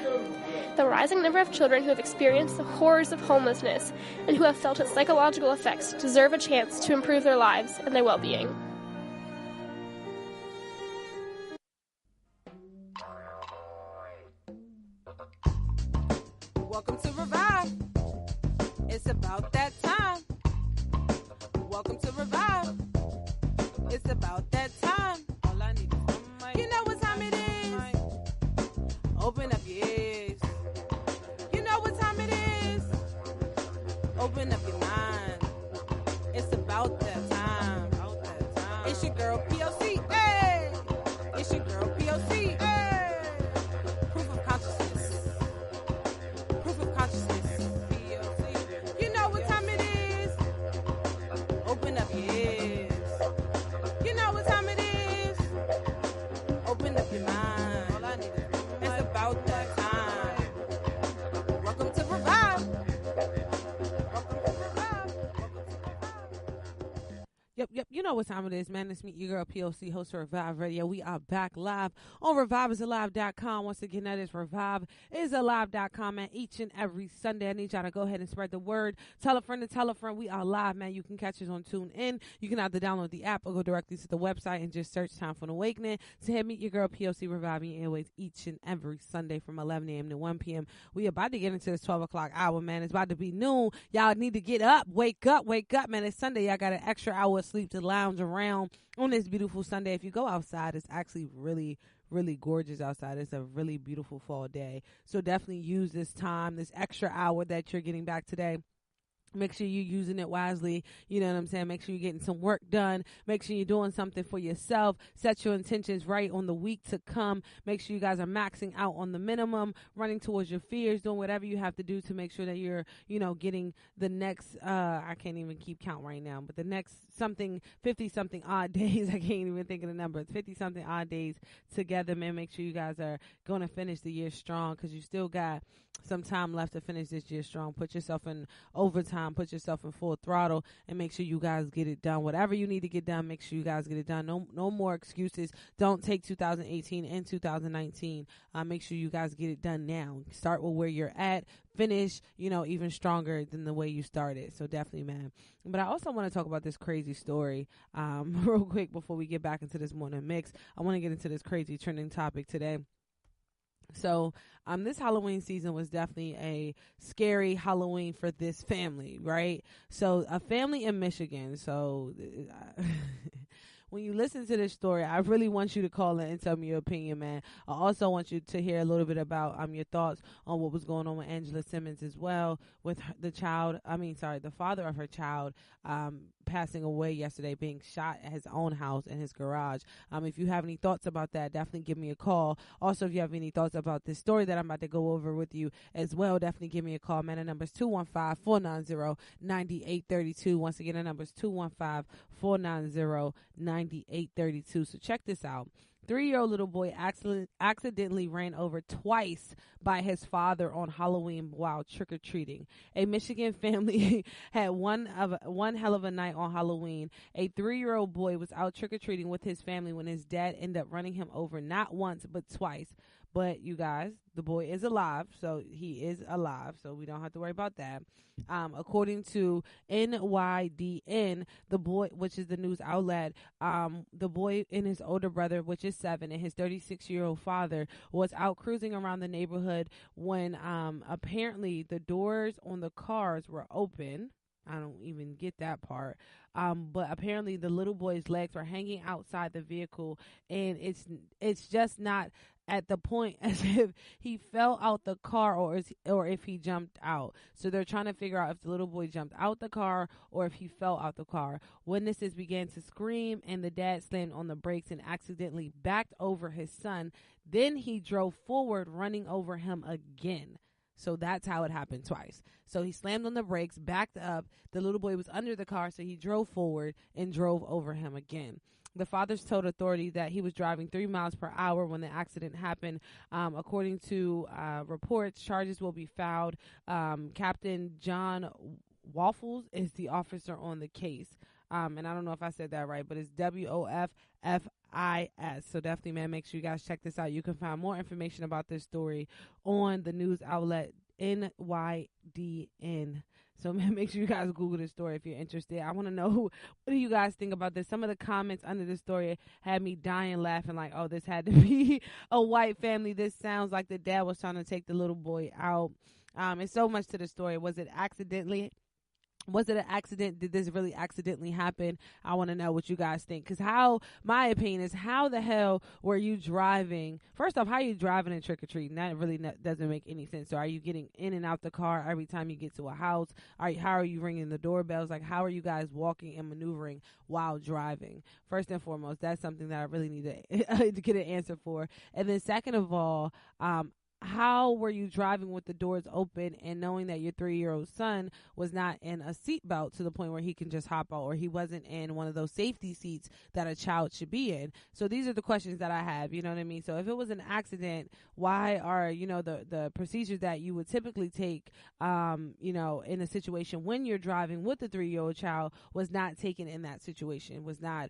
S31: The rising number of children who have experienced the horrors of homelessness and who have felt its psychological effects deserve a chance to improve their lives and their well-being.
S2: Welcome to Revive. It's about that time. Welcome to Revive. It's about that time. All I need is one mic. You know what time it is. Open up your ears. You know what time it is. Open up your mind. It's about that time. It's your girl P.O.C. Hey! It's your girl P.O.C. Hey! Proof of consciousness. Proof of consciousness. P.O.C. You know what time it is. Open up your ears. You know what time it is. Open up your mind. All I need is it's about that time. Welcome to Revive. Yep. You know what time it is, man. It's me, your girl P.O.C, host of Revive Radio. We are back live on reviveisalive.com. Once again, that is reviveisalive.com, man. Each and every Sunday, I need y'all to go ahead and spread the word. Tell a friend to tell a friend. We are live, man. You can catch us on TuneIn. You can either download the app or go directly to the website and just search Time for an Awakening to hear Meet Your Girl P.O.C reviving your airways each and every Sunday from 11 a.m. to 1 p.m. We about to get into this 12 o'clock hour, man. It's about to be noon. Y'all need to get up. Wake up, man. It's Sunday. Y'all got an extra hour of sleep to lounge around on this beautiful Sunday. If you go outside, it's actually really gorgeous outside. It's a really beautiful fall day. So definitely use this time, this extra hour that you're getting back today. Make sure you're using it wisely. You know what I'm saying? Make sure you're getting some work done. Make sure you're doing something for yourself. Set your intentions right on the week to come. Make sure you guys are maxing out on the minimum, running towards your fears, doing whatever you have to do to make sure that you're, getting the next, I can't even keep count right now, but the next 50 something odd days. I can't even think of the number. It's 50 something odd days together, man. Make sure you guys are going to finish the year strong because you still got some time left to finish this year strong. Put yourself in overtime, put yourself in full throttle, and make sure you guys get it done. Whatever you need to get done, make sure you guys get it done. No more excuses. Don't take 2018 and 2019. Make sure you guys get it done now. Start with where you're at. Finish, even stronger than the way you started. So definitely, man. But I also want to talk about this crazy story real quick before we get back into this morning mix. I want to get into this crazy trending topic today. So, this Halloween season was definitely a scary Halloween for this family, right? So, a family in Michigan. So, when you listen to this story, I really want you to call in and tell me your opinion, man. I also want you to hear a little bit about your thoughts on what was going on with Angela Simmons as well, with the father of her child passing away yesterday, being shot at his own house in his garage. If you have any thoughts about that, definitely give me a call. Also, if you have any thoughts about this story that I'm about to go over with you as well, definitely give me a call, man. The number is 215-490-9832. Once again, the number is 215-490-9832. So check this out. 3-year-old little boy accidentally ran over twice by his father on Halloween while trick-or-treating. A Michigan family had one hell of a night on Halloween. A 3-year-old boy was out trick-or-treating with his family when his dad ended up running him over not once but twice. But you guys, the boy is alive, so he is alive, so we don't have to worry about that. According to NYDN, the boy, which is the news outlet, the boy and his older brother, which is 7, and his 36-year-old father was out cruising around the neighborhood when apparently the doors on the cars were open. I don't even get that part. But apparently the little boy's legs were hanging outside the vehicle, and it's just not at the point as if he fell out the car or if he jumped out. So they're trying to figure out if the little boy jumped out the car or if he fell out the car. Witnesses began to scream, and the dad slammed on the brakes and accidentally backed over his son. Then he drove forward, running over him again. So that's how it happened twice. So he slammed on the brakes, backed up. The little boy was under the car, so he drove forward and drove over him again. The fathers told authorities that he was driving 3 miles per hour when the accident happened. According to reports, charges will be filed. Captain John Waffles is the officer on the case. And I don't know if I said that right, but it's WOFFIS. So definitely, man, make sure you guys check this out. You can find more information about this story on the news outlet NYDN. So, man, make sure you guys Google this story if you're interested. I want to know what do you guys think about this? Some of the comments under the story had me dying laughing like, oh, this had to be a white family. This sounds like the dad was trying to take the little boy out. And so much to the story. Was it accidentally? Was it an accident? Did this really accidentally happen? I want to know what you guys think. Because my opinion is, how the hell were you driving? First off, how are you driving in trick-or-treating? That really doesn't make any sense. So are you getting in and out the car every time you get to a house? How are you ringing the doorbells? Like, how are you guys walking and maneuvering while driving? First and foremost, that's something that I really need to get an answer for. And then second of all, how were you driving with the doors open and knowing that your 3-year-old son was not in a seatbelt to the point where he can just hop out, or he wasn't in one of those safety seats that a child should be in? So these are the questions that I have, you know what I mean? So if it was an accident, why are, the procedures that you would typically take, in a situation when you're driving with the 3-year-old child was not taken in that situation, was not,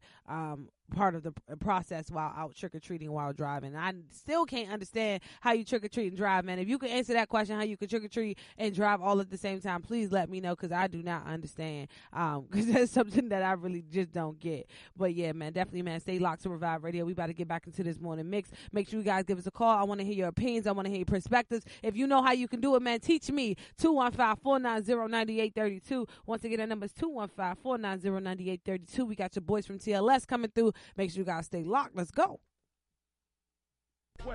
S2: part of the process while out trick-or-treating while driving. I still can't understand how you trick-or-treat and drive, man. If you could answer that question, how you could trick-or-treat and drive all at the same time, please let me know, because I do not understand, because that's something that I really just don't get. But yeah, man, definitely, man, stay locked to Revive Radio. We about to get back into this morning mix. Make sure you guys give us a call. I want to hear your opinions. I want to hear your perspectives. If you know how you can do it, man, teach me. 215-490-9832. Once again, that number is 215-490-9832. We got your boys from TLS coming through. Make sure you guys stay locked. Let's go.
S1: So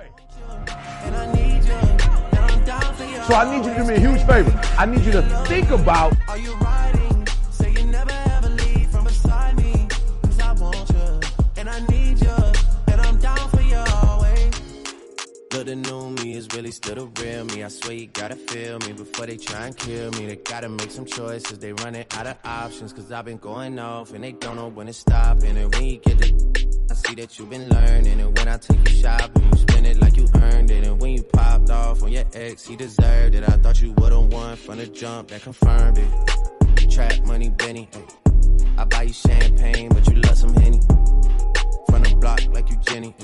S1: I need you to do me a huge favor. I need you to think about,
S5: are you riding? Say you never ever leave from beside me, 'cause I want you, and I need you, and I'm down for you always.
S3: Look, the new me is really still the real me. I swear you gotta feel me before they try and kill me. They gotta make some choices. They running out of options, 'cause I've been going off and they don't know when to stop. And when you get the, I see that you've been learning. And when I take you shopping, you spend it like you earned it. And when you popped off on your ex, he deserved it. I thought you would've won from the jump, that confirmed it. Trap money, Benny. I buy you champagne, but you love some Henny. From the block like you Jenny.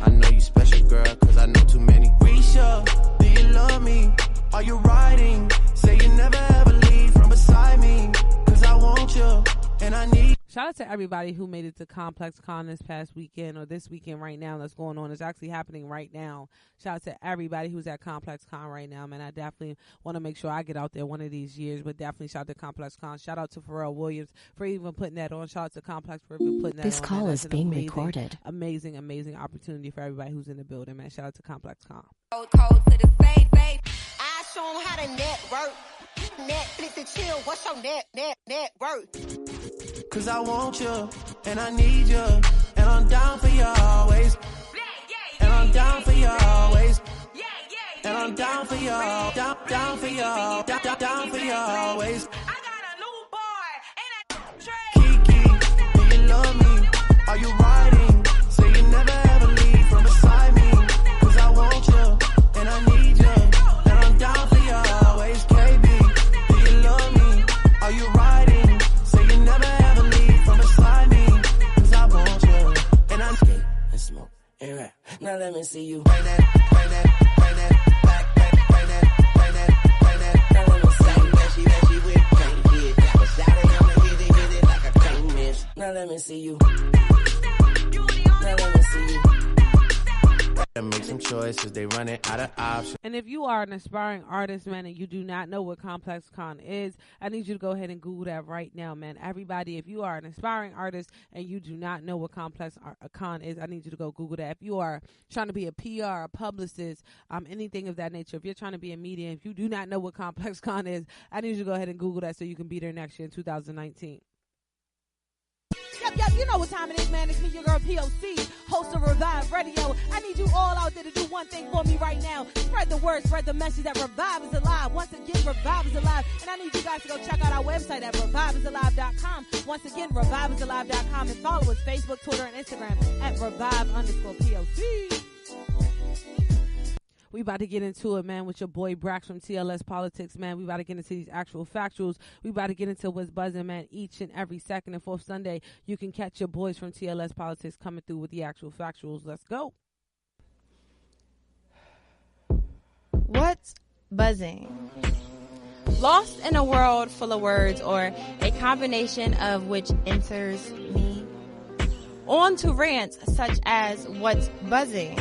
S3: I know you special, girl, 'cause I know too many.
S5: Risha, do you love me? Are you riding? Say you never ever leave from beside me, 'cause I want you, and I need.
S2: Shout out to everybody who made it to Complex Con this past weekend, or this weekend right now that's going on. It's actually happening right now. Shout out to everybody who's at Complex Con right now, man. I definitely want to make sure I get out there one of these years, but definitely shout out to Complex Con. Shout out to Pharrell Williams for even putting that on. Shout out to Complex for even putting that on.
S4: This call is being recorded.
S2: Amazing, amazing opportunity for everybody who's in the building, man. Shout out to Complex Con.
S6: Code to the safe. I show them how to network. Netflix and chill. What's your net worth?
S5: 'Cause I want you, and I need you, and I'm down for you always. And I'm down for you always. And I'm down for you, down for you, down for you always. Kiki, do you love me? Are you riding? Say you never ever leave from beside me, 'cause I want you, and I need you, and I'm down for you always. KB, do you love me? Are you riding? Say you never ever leave from beside me, 'cause I want you, and I skate and smoke and rap. Now let me see you bring that, back, bring that. Now let me see you that she with can't hit. But shout it, I'ma hit it like I can't miss. Now let me see you. Now let me see you.
S3: Make some choices, they running out of options.
S2: And if you are an aspiring artist, man, and you do not know what Complex Con is, I need you to go ahead and Google that right now, man. Everybody, if you are an aspiring artist and you do not know what Complex Con is, I need you to go Google that. If you are trying to be a PR, a publicist, anything of that nature, if you're trying to be a media, if you do not know what Complex Con is, I need you to go ahead and Google that so you can be there next year in 2019. Yep, you know what time it is, man. It's me, your girl P.O.C, host of Revive Radio. I need you all out there to do one thing for me right now. Spread the word, spread the message that Revive is alive. Once again, Revive is alive. And I need you guys to go check out our website at reviveisalive.com. Once again, reviveisalive.com. And follow us Facebook, Twitter, and Instagram at Revive_POC. We about to get into it, man, with your boy Brax from TLS Politics, man. We about to get into these actual factuals. We about to get into what's buzzing, man. Each and every second and fourth Sunday, you can catch your boys from TLS Politics coming through with the actual factuals. Let's go.
S7: What's buzzing? Lost in a world full of words, or a combination of which enters me. On to rants such as what's buzzing.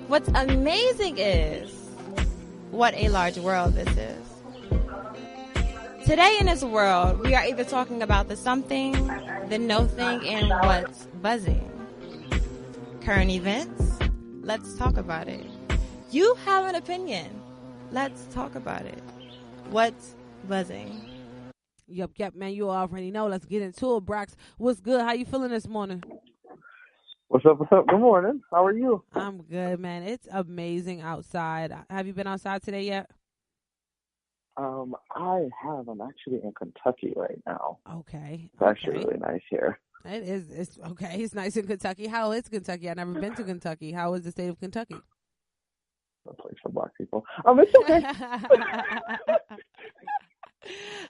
S7: What's amazing is what a large world this is. Today in this world, we are either talking about the something, the no-thing, and what's buzzing. Current events? Let's talk about it. You have an opinion. Let's talk about it. What's buzzing?
S2: Yep, man, you already know. Let's get into it, Brax. What's good? How you feeling this morning?
S8: What's up? Good morning. How are you?
S2: I'm good, man. It's amazing outside. Have you been outside today yet?
S8: I have. I'm actually in Kentucky right now.
S2: Okay.
S8: It's actually really nice here.
S2: It is. It's okay. It's nice in Kentucky. How is Kentucky? I've never been to Kentucky. How is the state of Kentucky?
S8: A place for black people. It's okay.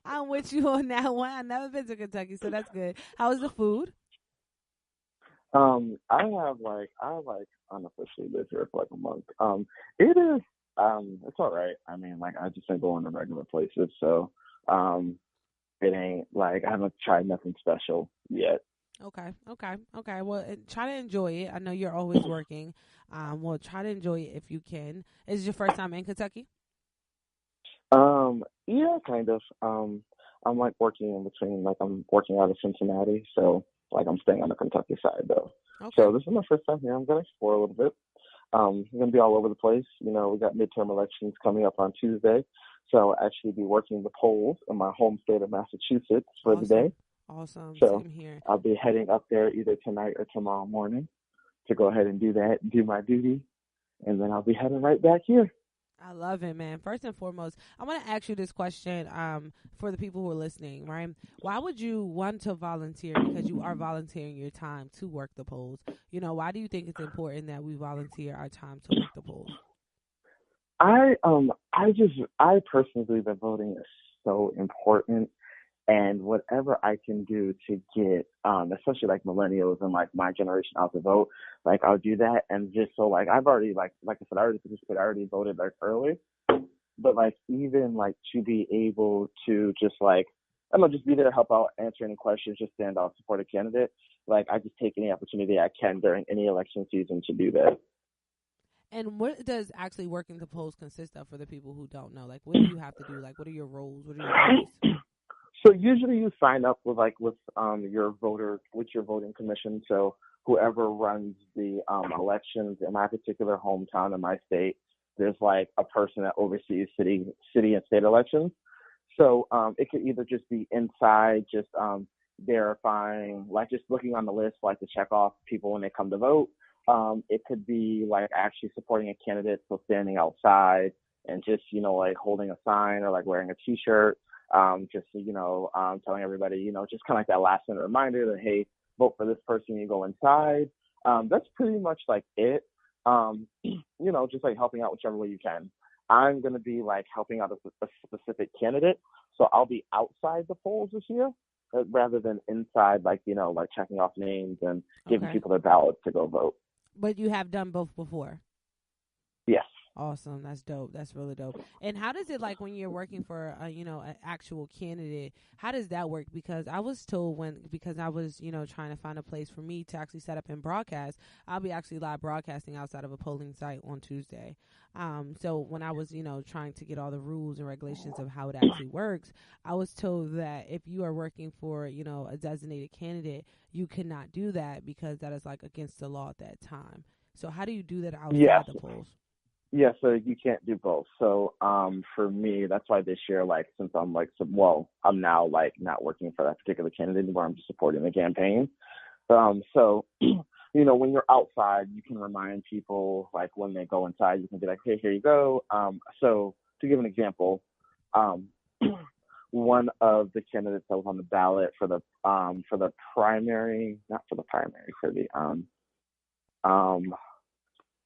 S2: I'm with you on that one. I've never been to Kentucky, so that's good. How is the food?
S8: I unofficially lived here for like a month. It is, it's all right. I mean, like, I just been going to regular places, so, it ain't like I haven't tried nothing special yet.
S2: Okay. Well, try to enjoy it. I know you're always working. Well, try to enjoy it if you can. Is it your first time in Kentucky?
S8: Yeah, kind of. I'm like working in between, like I'm working out of Cincinnati, so like I'm staying on the Kentucky side though. Okay. So this is my first time here. I'm gonna explore a little bit. I'm gonna be all over the place. You know, we got midterm elections coming up on Tuesday, so I'll actually be working the polls in my home state of Massachusetts for the day.
S2: Awesome.
S8: So
S2: same here.
S8: I'll be heading up there either tonight or tomorrow morning to go ahead and do that, do my duty, and then I'll be heading right back here.
S2: I love it, man. First and foremost, I want to ask you this question for the people who are listening, right? Why would you want to volunteer? Because you are volunteering your time to work the polls. You know, why do you think it's important that we volunteer our time to work the polls?
S8: I personally believe that voting is so important, and whatever I can do to get, especially like millennials and like my generation out to vote, like I'll do that. And just so like I've already like I said, I already participated, I already voted like early, but like even like to be able to just like, I don't know, just be there to help out, answer any questions, just stand out, support a candidate. Like I just take any opportunity I can during any election season to do that.
S2: And what does actually working the polls consist of for the people who don't know? Like, what do you have to do? Like, what are your roles? What are your duties?
S8: So usually you sign up with your voting commission. So whoever runs the elections in my particular hometown in my state, there's like a person that oversees city and state elections. So it could either just be inside, just verifying, like just looking on the list, like to check off people when they come to vote. It could be like actually supporting a candidate, so standing outside and just, you know, like holding a sign or like wearing a T-shirt. Just, you know, telling everybody, you know, just kind of like that last minute reminder that, hey, vote for this person, you go inside. That's pretty much like it. You know, just like helping out whichever way you can. I'm going to be like helping out a specific candidate. So I'll be outside the polls this year rather than inside, like, you know, like checking off names and giving people their ballots to go vote.
S2: But you have done both before?
S8: Yes.
S2: Awesome. That's dope. That's really dope. And how does it, like, when you're working for, an actual candidate, how does that work? Because I was told because I was, trying to find a place for me to actually set up and broadcast, I'll be actually live broadcasting outside of a polling site on Tuesday. So when I was, trying to get all the rules and regulations of how it actually works, I was told that if you are working for, a designated candidate, you cannot do that because that is, like, against the law at that time. So how do you do that outside the polls?
S8: Yeah, so you can't do both. So for me, that's why this year, like, since I'm I'm now like not working for that particular candidate anymore, I'm just supporting the campaign. So when you're outside, you can remind people, like, when they go inside, you can be like, hey, here you go. So to give an example, one of the candidates that was on the ballot for the primary, not for the primary, for the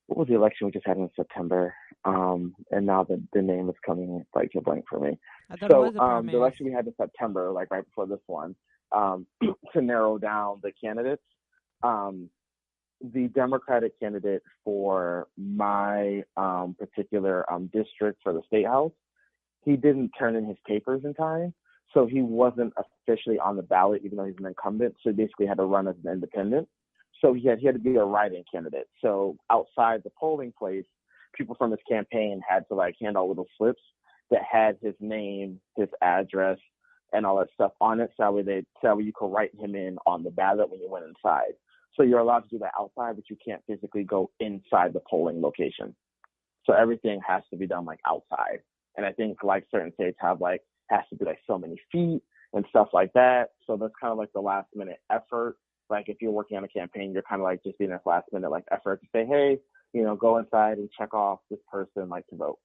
S8: what was the election we just had in September? And now the name is coming like a blank for me. So the election we had in September, like right before this one, to narrow down the candidates, the Democratic candidate for my particular district for the state house, he didn't turn in his papers in time. So he wasn't officially on the ballot, even though he's an incumbent. So he basically had to run as an independent. So he had to be a write-in candidate. So outside the polling place, people from his campaign had to like hand out little slips that had his name, his address, and all that stuff on it. So that way you could write him in on the ballot when you went inside. So you're allowed to do that outside, but you can't physically go inside the polling location. So everything has to be done like outside. And I think like certain states have like has to be like so many feet and stuff like that. So that's kind of like the last minute effort. Like if you're working on a campaign, you're kind of like just doing this last minute like effort to say, hey, go inside and check off this person like to vote.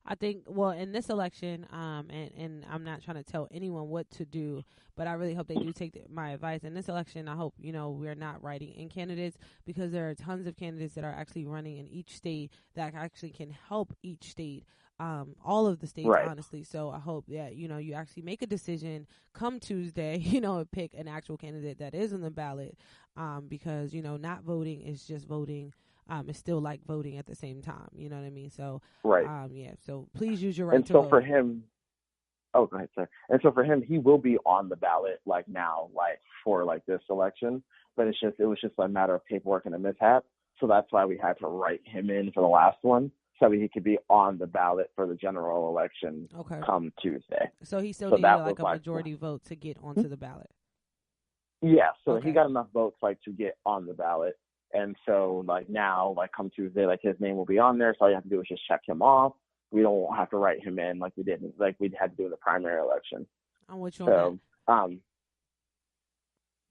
S2: I think, well, in this election, and I'm not trying to tell anyone what to do, but I really hope they do take my advice. In this election, I hope, we're not writing in candidates because there are tons of candidates that are actually running in each state that actually can help each state. All of the states, right. Honestly. So I hope that, you actually make a decision come Tuesday, and pick an actual candidate that is on the ballot, because, not voting is just voting. It's still like voting at the same time. You know what I mean? So,
S8: right.
S2: Yeah. So please use your right to
S8: vote.
S2: vote.
S8: For him, go ahead, sir. And so for him, he will be on the ballot like now, like for like this election, but it was just a matter of paperwork and a mishap. So that's why we had to write him in for the last one. So he could be on the ballot for the general election come Tuesday.
S2: So he still needed like a majority vote to get onto the ballot.
S8: Yeah, so he got enough votes like to get on the ballot. And so like now, like come Tuesday, like his name will be on there. So all you have to do is just check him off. We don't have to write him in like we had to do in the primary election.
S2: I'm with you on that.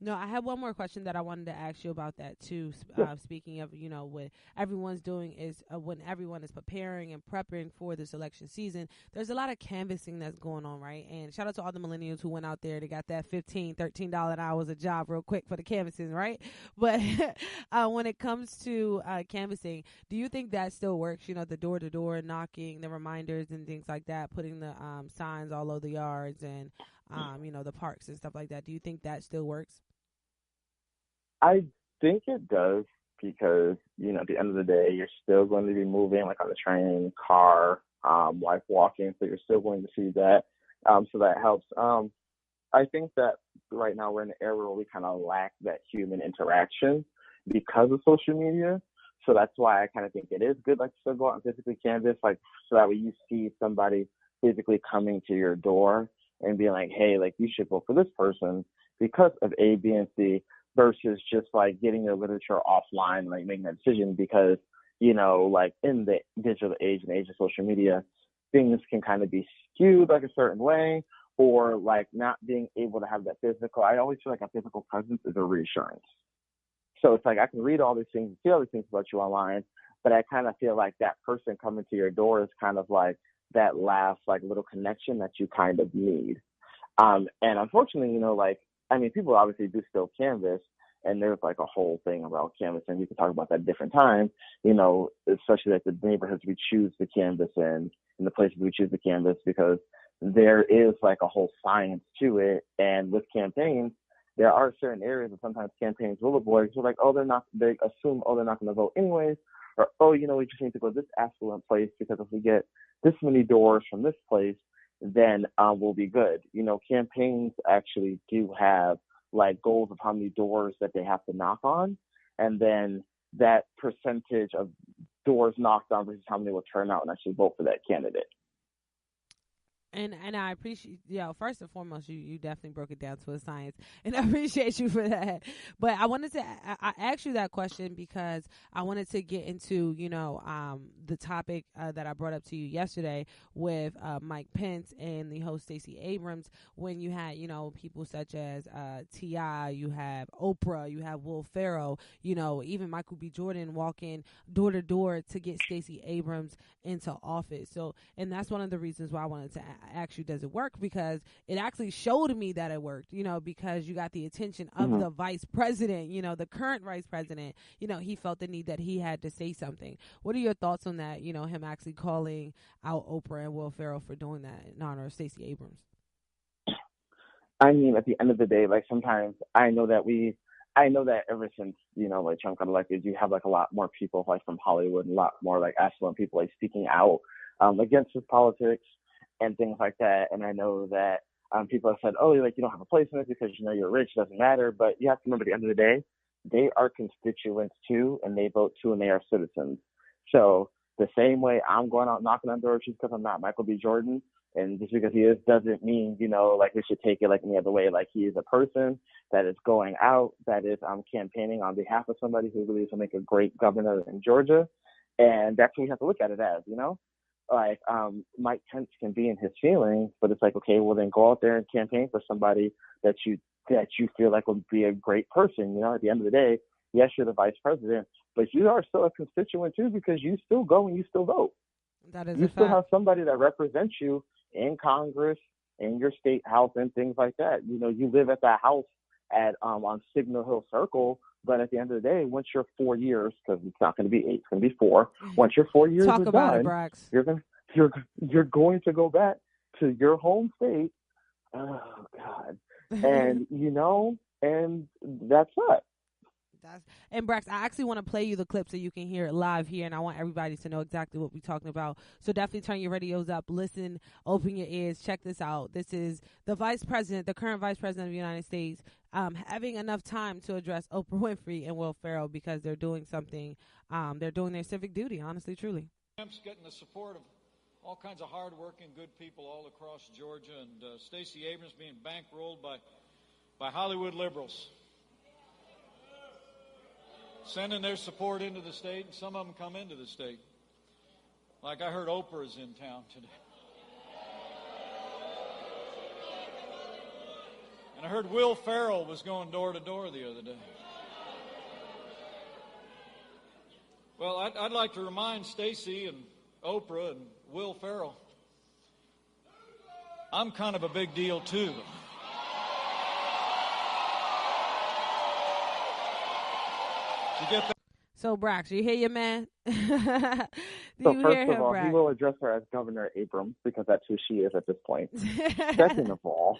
S2: No, I have one more question that I wanted to ask you about that too. Speaking of, what everyone's doing is when everyone is preparing and prepping for this election season, there's a lot of canvassing that's going on, right? And shout out to all the millennials who went out there. They got that $15, $13 an hour a job real quick for the canvassing, right? But when it comes to canvassing, do you think that still works? The door-to-door knocking, the reminders and things like that, putting the signs all over the yards and, the parks and stuff like that. Do you think that still works?
S8: I think it does because, at the end of the day, you're still going to be moving like on the train, car, like walking. So you're still going to see that. So that helps. I think that right now we're in an era where we kind of lack that human interaction because of social media. So that's why I kind of think it is good, like to still go out and physically canvass, like so that way you see somebody physically coming to your door and being like, hey, like you should vote for this person because of A, B, and C. Versus just like getting your literature offline, like making that decision because, like in the digital age and age of social media, things can kind of be skewed like a certain way or like not being able to have that physical. I always feel like a physical presence is a reassurance. So it's like I can read all these things, see all these things about you online, but I kind of feel like that person coming to your door is kind of like that last like little connection that you kind of need. And unfortunately, people obviously do still canvass, and there's like a whole thing about canvassing. We can talk about that at a different time, especially like the neighborhoods we choose to canvass in the places we choose to canvass, because there is like a whole science to it. And with campaigns, there are certain areas that sometimes campaigns will avoid. So like, oh, they assume, oh, they're not going to vote anyways, or, oh, we just need to go to this affluent place because if we get this many doors from this place, then we'll be good. Campaigns actually do have like goals of how many doors that they have to knock on, and then that percentage of doors knocked on versus how many will turn out and actually vote for that candidate.
S2: And I appreciate, first and foremost, you definitely broke it down to a science, and I appreciate you for that. But I wanted to, I asked you that question because I wanted to get into, the topic that I brought up to you yesterday with Mike Pence and the host Stacey Abrams, when you had, people such as T.I., you have Oprah, you have Will Ferrell, even Michael B. Jordan walking door to door to get Stacey Abrams into office. So, and that's one of the reasons why I wanted to ask you, does it work? Because it actually showed me that it worked, because you got the attention of the vice president, the current vice president, he felt the need that he had to say something. What are your thoughts on that, him actually calling out Oprah and Will Ferrell for doing that in honor of Stacey Abrams?
S8: I mean, at the end of the day, like sometimes I know that ever since, like Trump got elected, you have like a lot more people like from Hollywood, and a lot more like affluent people like speaking out against his politics and things like that. And I know that people have said, oh, like you don't have a place in it because you're rich, it doesn't matter. But you have to remember, at the end of the day, they are constituents too, and they vote too, and they are citizens. So the same way I'm going out knocking on doors just because I'm not Michael B. Jordan, and just because he is doesn't mean, like we should take it like any other way. Like he is a person that is going out, that is campaigning on behalf of somebody who really is going to make a great governor in Georgia. And that's what we have to look at it as, Like Mike Pence can be in his feelings, but it's like, okay, well then go out there and campaign for somebody that you feel like would be a great person. At the end of the day, yes, you're the vice president, but you are still a constituent too, because you still go and you still vote.
S2: That is
S8: you still have somebody that represents you in Congress, in your state house, and things like that. You live at that house at on Signal Hill Circle, but at the end of the day, once your 4 years, because it's not going to be 8, it's going to be 4. Once your 4 years
S2: Talk
S8: are
S2: about
S8: done,
S2: it, Brax.
S8: you're going to go back to your home state. Oh God, and and that's it.
S2: And Brax, I actually want to play you the clip so you can hear it live here, and I want everybody to know exactly what we're talking about. So definitely turn your radios up, listen, open your ears, check this out. This is the vice president, the current vice president of the United States, having enough time to address Oprah Winfrey and Will Ferrell because they're doing something, they're doing their civic duty, honestly, truly.
S9: Trump's getting the support of all kinds of hard-working, good people all across Georgia, and Stacey Abrams being bankrolled by Hollywood liberals, sending their support into the state, and some of them come into the state. Like I heard Oprah's in town today. And I heard Will Ferrell was going door to door the other day. Well, I'd like to remind Stacey and Oprah and Will Ferrell, I'm kind of a big deal too.
S2: So, Brax, you hear your man?
S8: So first of all, he will address her as Governor Abrams because that's who she is at this point. Second of all,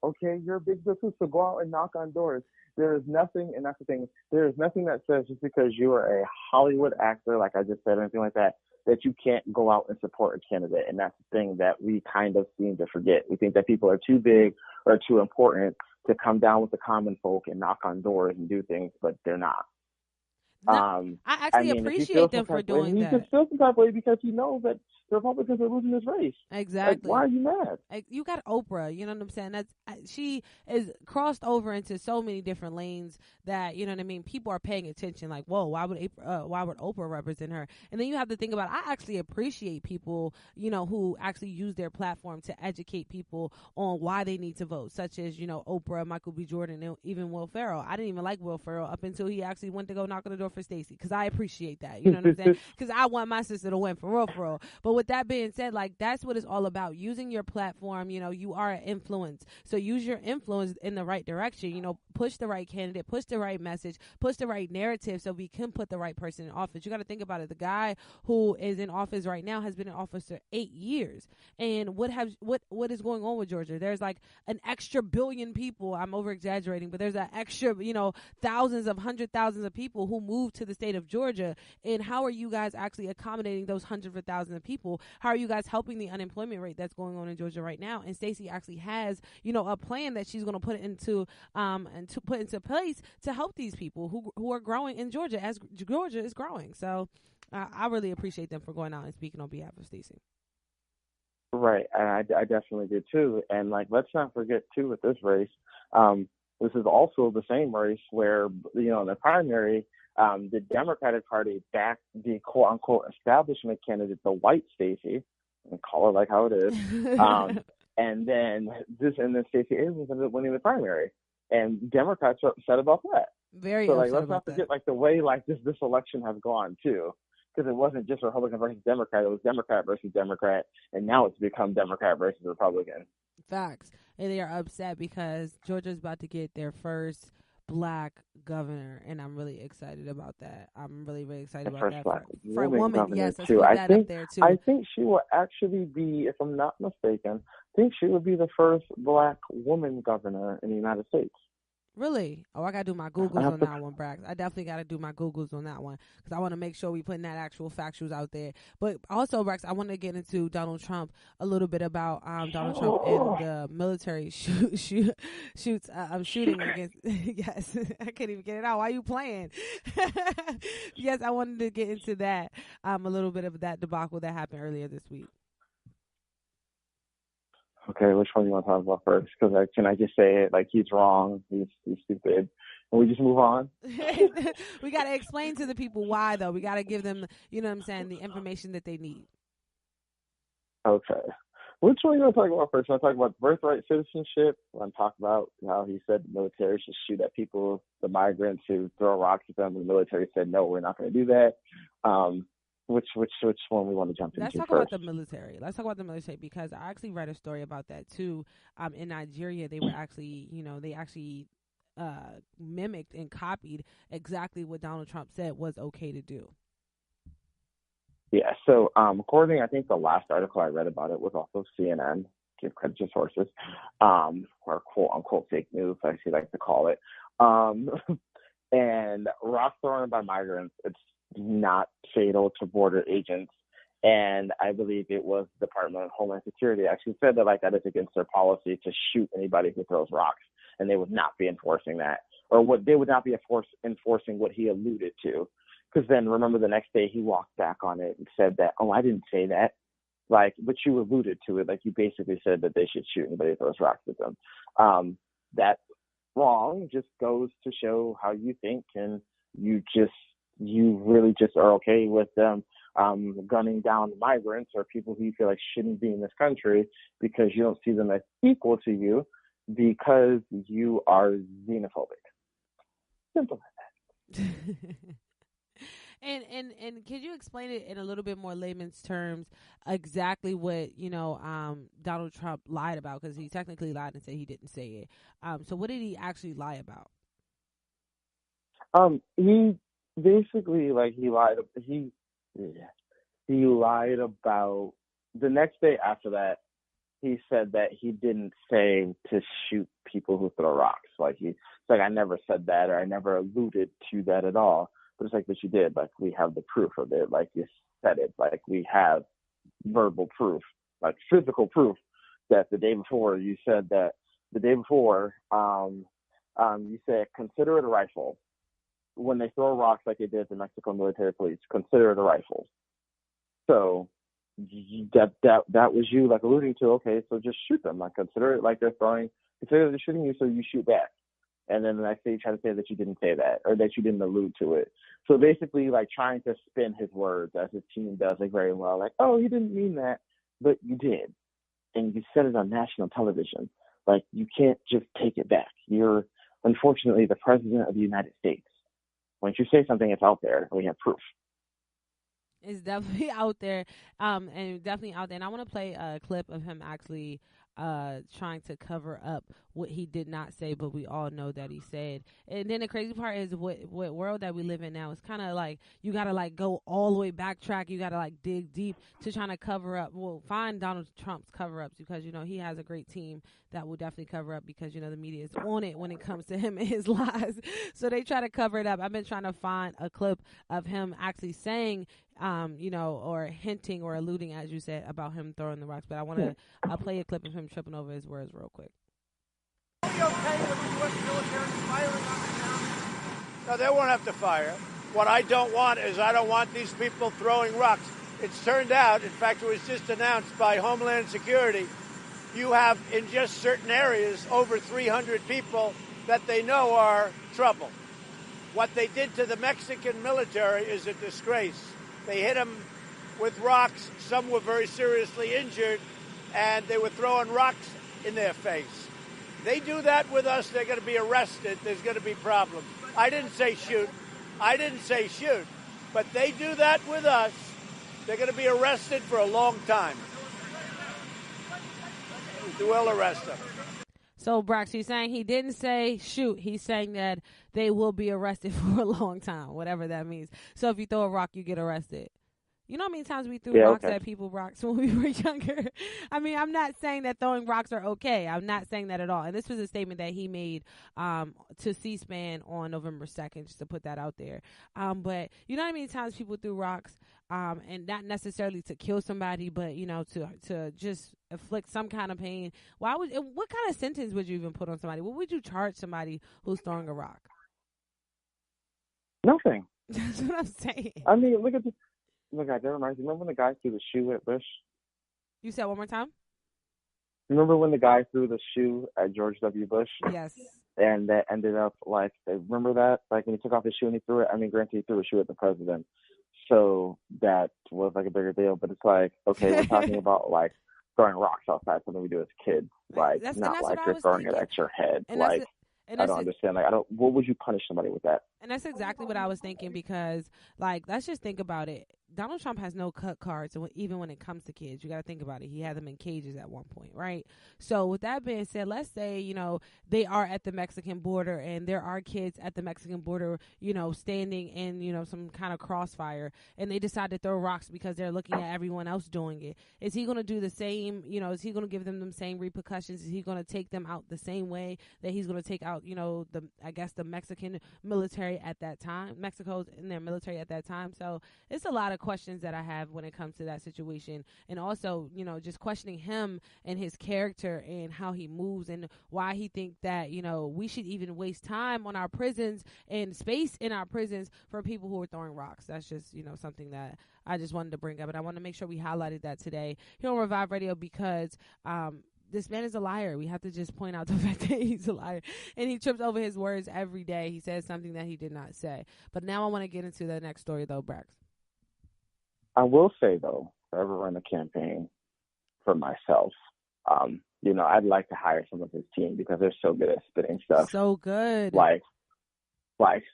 S8: okay, you're a big business, so go out and knock on doors. There is nothing, and that's the thing, there is nothing that says just because you are a Hollywood actor, like I just said, or anything like that, that you can't go out and support a candidate. And that's the thing that we kind of seem to forget. We think that people are too big or too important to come down with the common folk and knock on doors and do things, but they're not.
S2: No, I actually appreciate them for doing that.
S8: You can feel some type of way because you know that the Republicans are losing this race.
S2: Exactly.
S8: Like, why are you mad?
S2: You got Oprah, you know what I'm saying? She is crossed over into so many different lanes that, you know what I mean, people are paying attention. Like, whoa, why would Oprah represent her? And then you have to think about, I actually appreciate people, who actually use their platform to educate people on why they need to vote, such as, Oprah, Michael B. Jordan, and even Will Ferrell. I didn't even like Will Ferrell up until he actually went to go knock on the door for Stacey, because I appreciate that, you know what I'm saying? Because I want my sister to win for real. But with that being said, like, that's what it's all about, using your platform. You know, you are an influence, so use your influence in the right direction. You know, push the right candidate, push the right message, push the right narrative, so we can put the right person in office. You got to think about it. The guy who is in office right now has been in office for 8 years, and what is going on with Georgia? There's like an extra billion people. I'm over exaggerating, but there's an extra, you know, thousands of 100,000s of people who moved to the state of Georgia. And how are you guys actually accommodating those hundreds of thousands of people? How are you guys helping the unemployment rate that's going on in Georgia right now? And Stacey actually has, you know, a plan that she's going to put into place to help these people who are growing in Georgia as Georgia is growing. So I really appreciate them for going out and speaking on behalf of Stacey.
S8: Right, and I definitely did too. And like, let's not forget too with this race, this is also the same race where, you know, in the primary, the Democratic Party backed the quote unquote establishment candidate, the white Stacey, and call it like how it is. And then Stacey Abrams ended up winning the primary, and Democrats are upset about that.
S2: Very
S8: so like,
S2: upset
S8: let's not forget
S2: that.
S8: like the way like this election has gone too. Because it wasn't just Republican versus Democrat, it was Democrat versus Democrat, and now it's become Democrat versus Republican.
S2: Facts. And they are upset because Georgia's about to get their first black governor, and I'm really excited about that. I'm really, really excited about that. For a woman, yes, let's put that up there too.
S8: I think she will actually be, if I'm not mistaken, I think she will be the first black woman governor in the United States.
S2: Really? Oh, I got to do my Googles on that one, Brax. I definitely got to do my Googles on that one because I want to make sure we putting that actual factuals out there. But also, Brax, I want to get into Donald Trump a little bit about Donald Trump and the military shooting against. Yes, I can't even get it out. Why are you playing? Yes, I wanted to get into that a little bit of that debacle that happened earlier this week.
S8: Okay, which one do you want to talk about first? Because can I just say it? Like, he's wrong. He's stupid. And we just move on?
S2: We got to explain to the people why, though. We got to give them, you know what I'm saying, the information that they need.
S8: Okay. Which one do you want to talk about first? You want to talk about birthright citizenship? I want to talk about how he said the military should shoot at people, the migrants who throw rocks at them. The military said, no, we're not going to do that. Which one we want to jump into
S2: first? Let's talk about the military. Let's talk about the military because I actually read a story about that too. In Nigeria, they were actually, you know, they actually mimicked and copied exactly what Donald Trump said was okay to do.
S8: Yeah. So according, I think the last article I read about it was also CNN. Give credit to sources, or quote unquote fake news, I actually like to call it. And rock throwing by migrants, it's not fatal to border agents. And I believe it was the Department of Homeland Security actually said that like that is against their policy to shoot anybody who throws rocks, and they would not be enforcing that, or what they would not be enforcing what he alluded to. Because then remember the next day he walked back on it and said that, oh, I didn't say that. Like, but you alluded to it. Like, you basically said that they should shoot anybody who throws rocks at them. That's wrong. Just goes to show how you think, and you really just are okay with them gunning down migrants or people who you feel like shouldn't be in this country because you don't see them as equal to you because you are xenophobic. Simple as that.
S2: And could you explain it in a little bit more layman's terms exactly what, you know, Donald Trump lied about? Because he technically lied and said he didn't say it. So what did he actually lie about?
S8: He basically, like, he lied about the next day after that. He said that he didn't say to shoot people who throw rocks. Like, it's like, I never said that, or I never alluded to that at all. But it's like, but you did. Like, we have the proof of it. Like, you said it. Like, we have verbal proof, like physical proof that the day before you said that. The day before, you said, consider it a rifle. When they throw rocks like they did the Mexico military police, consider it a rifle. So that was you, like, alluding to, okay, so just shoot them. Like, consider it like consider they're shooting you, so you shoot back. And then the next day you try to say that you didn't say that, or that you didn't allude to it. So basically, like, trying to spin his words, as his team does, like, very well. Like, oh, you didn't mean that, but you did. And you said it on national television. Like, you can't just take it back. You're, unfortunately, the president of the United States. Once you say something, it's out there, and we have proof.
S2: It's definitely out there, and definitely out there. And I want to play a clip of him actually trying to cover up what he did not say, but we all know that he said. And then the crazy part is what world that we live in now. It's kind of like you got to like go all the way backtrack. You got to like dig deep to trying to cover up. Well, find Donald Trump's cover ups because, you know, he has a great team that will definitely cover up because, you know, the media is on it when it comes to him and his lies. So they try to cover it up. I've been trying to find a clip of him actually saying, you know, or hinting or alluding, as you said, about him throwing the rocks. But I want to play a clip of him tripping over his words real quick.
S10: Are we okay with the U.S. military firing on the town? No, they won't have to fire. What I don't want is I don't want these people throwing rocks. It's turned out, in fact, it was just announced by Homeland Security, you have in just certain areas over 300 people that they know are trouble. What they did to the Mexican military is a disgrace. They hit them with rocks. Some were very seriously injured, and they were throwing rocks in their face. They do that with us, they're going to be arrested. There's going to be problems. I didn't say shoot. But they do that with us, they're going to be arrested for a long time. We will arrest them.
S2: So, Brax, he's saying he didn't say shoot. He's saying that they will be arrested for a long time, whatever that means. So if you throw a rock, you get arrested. You know how many times we threw rocks at people, rocks, when we were younger? I mean, I'm not saying that throwing rocks are okay. I'm not saying that at all. And this was a statement that he made to C-SPAN on November 2nd, just to put that out there. But you know how many times people threw rocks, and not necessarily to kill somebody, but, you know, to just inflict some kind of pain. What kind of sentence would you even put on somebody? What would you charge somebody who's throwing a rock?
S8: Nothing.
S2: That's what I'm saying.
S8: I mean, look at this. Look, that reminds me. Remember when the guy threw the shoe at Bush?
S2: You said one more time?
S8: Remember when the guy threw the shoe at George W. Bush?
S2: Yes.
S8: And that ended up like, remember that? Like when he took off his shoe and he threw it? I mean, granted, he threw a shoe at the president. So that was like a bigger deal. But it's like, okay, we're talking about like throwing rocks outside, something we do as kids. Like, not like you're throwing it at your head.
S2: And
S8: like, I don't understand. Like, what would you punish somebody with that?
S2: And that's exactly what I was thinking because, like, let's just think about it. Donald Trump has no cut cards, even when it comes to kids. You got to think about it. He had them in cages at one point, right? So with that being said, let's say, you know, they are at the Mexican border and there are kids at the Mexican border, you know, standing in, you know, some kind of crossfire, and they decide to throw rocks because they're looking at everyone else doing it. Is he going to do the same, you know, is he going to give them same repercussions? Is he going to take them out the same way that he's going to take out, you know, the Mexican military at that time? Mexico's in their military at that time. So it's a lot of questions that I have when it comes to that situation, and also, you know, just questioning him and his character and how he moves and why he think that, you know, we should even waste time on our prisons and space in our prisons for people who are throwing rocks. That's just, you know, something that I just wanted to bring up, and I want to make sure we highlighted that today here on Revive Radio because this man is a liar. We have to just point out the fact that he's a liar. And he trips over his words every day. He says something that he did not say. But now I want to get into the next story, though, Brax.
S8: I will say, though, if I ever run a campaign for myself, you know, I'd like to hire some of his team because they're so good at spitting stuff.
S2: So good.
S8: Like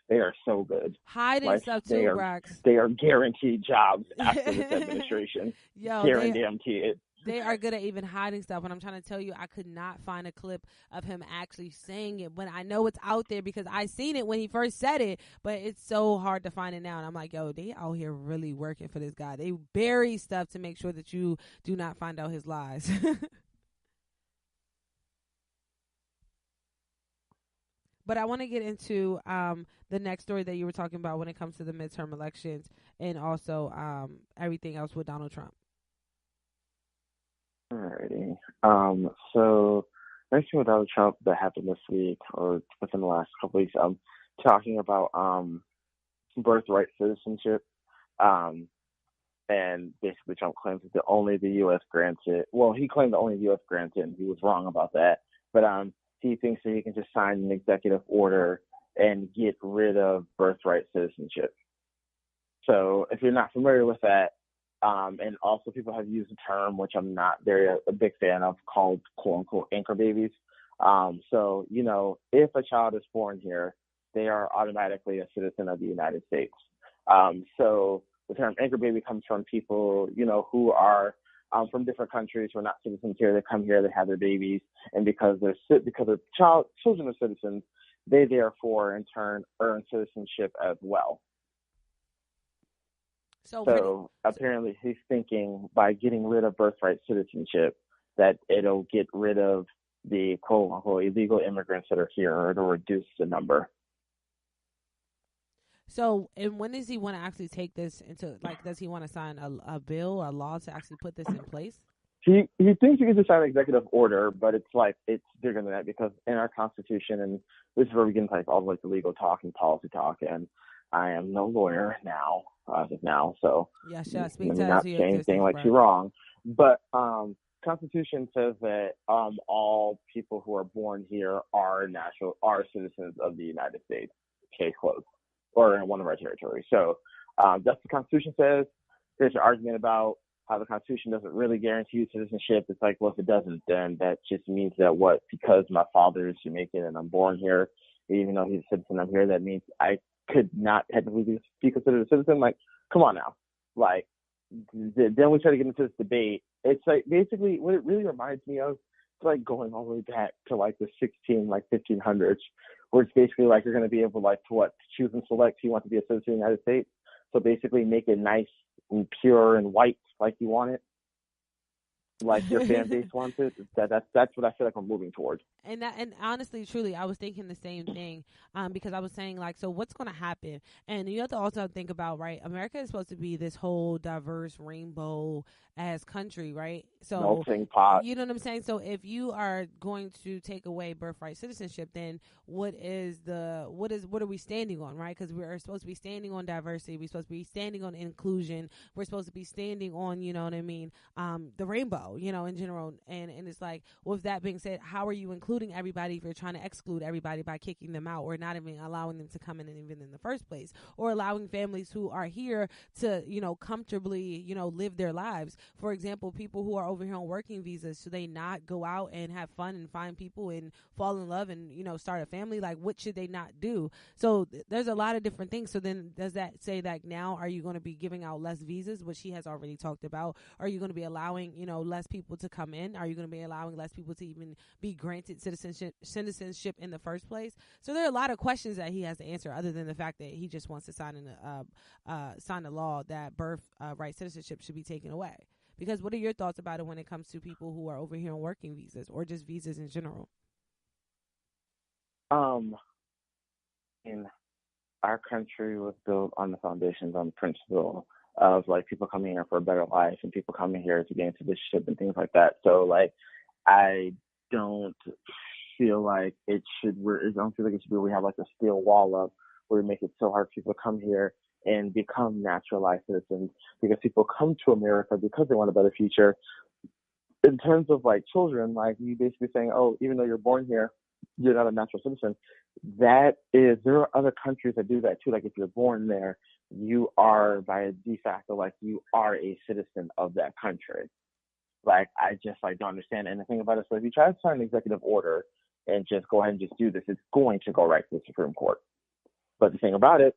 S8: they are so good.
S2: Hiding stuff, too, Brax.
S8: They are guaranteed jobs after this administration. Guaranteed.
S2: They are good at even hiding stuff. And I'm trying to tell you, I could not find a clip of him actually saying it. But I know it's out there because I seen it when he first said it. But it's so hard to find it now. And I'm like, yo, they out here really working for this guy. They bury stuff to make sure that you do not find out his lies. But I want to get into the next story that you were talking about when it comes to the midterm elections and also everything else with Donald Trump.
S8: Alrighty. So next thing with Donald Trump that happened this week or within the last couple weeks, talking about birthright citizenship. And basically Trump claims that only the U.S. grants it. Well, he claimed that only the U.S. grants it, and he was wrong about that. But he thinks that he can just sign an executive order and get rid of birthright citizenship. So if you're not familiar with that, and also people have used a term, which I'm not very a big fan of, called quote-unquote anchor babies. So, you know, if a child is born here, they are automatically a citizen of the United States. So the term anchor baby comes from people, who are from different countries who are not citizens here. They come here, they have their babies, and because their children are citizens, they therefore in turn earn citizenship as well. So apparently he's thinking by getting rid of birthright citizenship that it'll get rid of the quote unquote illegal immigrants that are here, or it'll reduce the number.
S2: So, and when does he want to actually take this into, does he want to sign a bill, a law to actually put this in place?
S8: He thinks he can just sign an executive order, but it's bigger than that, because in our Constitution, and this is where we get into all the legal talk and policy talk, and I am no lawyer now, so
S2: speak
S8: let me not say anything too wrong. But Constitution says that all people who are born here are citizens of the United States, case closed, or in one of our territories. So that's what the Constitution says. There's an argument about how the Constitution doesn't really guarantee you citizenship. It's like, well, if it doesn't, then that just means that because my father is Jamaican and I'm born here, even though he's a citizen, I'm here, that means I could not technically be considered a citizen. Like, come on now. Then we try to get into this debate. It's basically what it really reminds me of, it's going all the way back to the 1500s, where it's basically you're going to be able to choose and select who you want to be a citizen of the United States. So basically make it nice and pure and white like you want it, like your fan base wants it. That's what I feel like we're moving towards.
S2: And honestly, truly, I was thinking the same thing, because I was saying so what's going to happen? And you have to also think about, right, America is supposed to be this whole diverse rainbow as country, right? So
S8: melting pot.
S2: You know what I'm saying? So if you are going to take away birthright citizenship, then what are we standing on, right? Because we're supposed to be standing on diversity. We're supposed to be standing on inclusion. We're supposed to be standing on, you know what I mean, the rainbow, in general. And it's with that being said, how are you including everybody if you're trying to exclude everybody by kicking them out, or not even allowing them to come in even in the first place, or allowing families who are here to, comfortably, live their lives? For example, people who are over here on working visas, should they not go out and have fun and find people and fall in love and, start a family? What should they not do? So there's a lot of different things. So then does that say that now are you going to be giving out less visas, which he has already talked about? Are you going to be allowing, less people to come in? Are you going to be allowing less people to even be granted citizenship in the first place? So there are a lot of questions that he has to answer, other than the fact that he just wants to sign a law that birthright citizenship should be taken away. Because what are your thoughts about it when it comes to people who are over here on working visas, or just visas in general?
S8: In our country was built on the foundations, on the principle of people coming here for a better life, and people coming here to gain citizenship and things like that. So I don't feel like it should. I don't feel like it should be. We have a steel wall up where we make it so hard for people to come here and become naturalized citizens, because people come to America because they want a better future. In terms of children, you basically saying, oh, even though you're born here, you're not a natural citizen. There are other countries that do that too. If you're born there, you are by de facto, you are a citizen of that country. I just don't understand anything about it. So if you try to sign an executive order and just go ahead and just do this, it's going to go right to the Supreme Court. But the thing about it,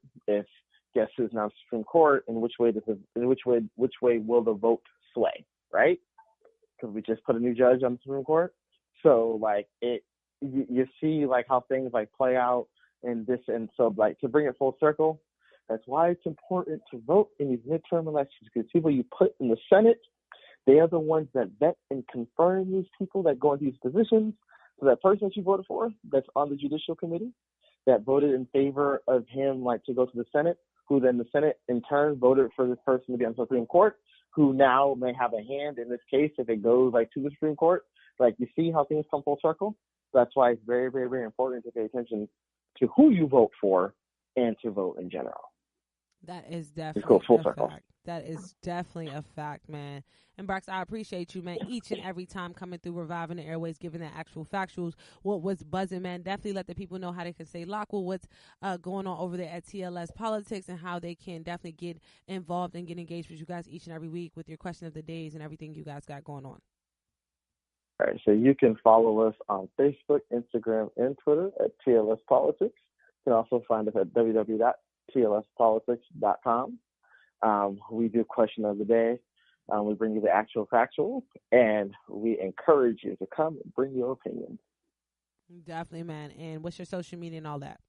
S8: guess who's now Supreme Court, and which way will the vote sway, right? Because we just put a new judge on the Supreme Court. So you see how things play out in this, and so to bring it full circle, that's why it's important to vote in these midterm elections, because people you put in the Senate, they are the ones that vet and confirm these people that go into these positions. So that person that you voted for, that's on the Judicial Committee, that voted in favor of him to go to the Senate, who then the Senate in turn voted for this person to be on the Supreme Court, who now may have a hand in this case if it goes to the Supreme Court. You see how things come full circle? That's why it's very, very, very important to pay attention to who you vote for and to vote in general.
S2: That is definitely
S8: a fact.
S2: That is definitely a fact, man. And Brax, I appreciate you, man, each and every time coming through, reviving the airways, giving that actual factuals, what was buzzing, man. Definitely let the people know how they can stay locked with what's going on over there at TLS Politics, and how they can definitely get involved and get engaged with you guys each and every week with your question of the days and everything you guys got going on.
S8: All right, so you can follow us on Facebook, Instagram, and Twitter at TLS Politics. You can also find us at www.tlspolitics.com. We do question of the day. We bring you the actual factuals, and we encourage you to come and bring your opinions.
S2: Definitely, man. And what's your social media and all that?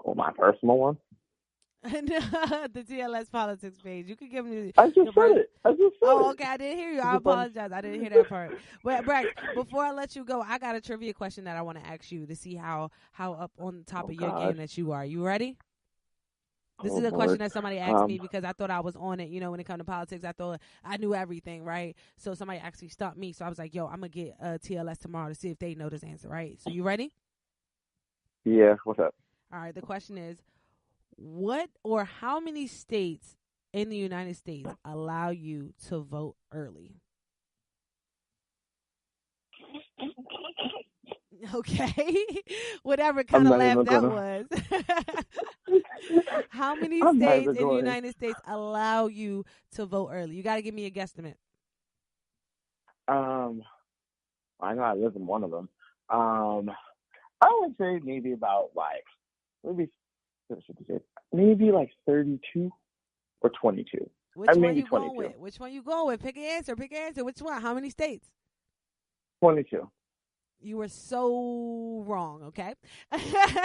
S8: Well, my personal one.
S2: The TLS Politics page. You can give me.
S8: I just said it.
S2: Oh, okay. I didn't hear you. I apologize. I didn't hear that part. But Brax, before I let you go, I got a trivia question that I want to ask you to see how up on the top of your game that you are. You ready? This is a question that somebody asked me because I thought I was on it. You know, when it comes to politics, I thought I knew everything, right? So somebody actually stumped me. So I was like, yo, I'm going to get TLS tomorrow to see if they know this answer, right? So you ready?
S8: Yeah, what's up?
S2: All right, the question is, what or how many states in the United States allow you to vote early? Okay. Whatever kind of laugh that was. How many states in the United States allow you to vote early? You got to give me a guesstimate.
S8: I know I live in one of them. I would say maybe about maybe like 32 or 22.
S2: Which one
S8: maybe
S2: you
S8: 22.
S2: going with? Which one you going with? Pick an answer. Pick an answer. Which one? How many states?
S8: 22.
S2: You were so wrong, okay?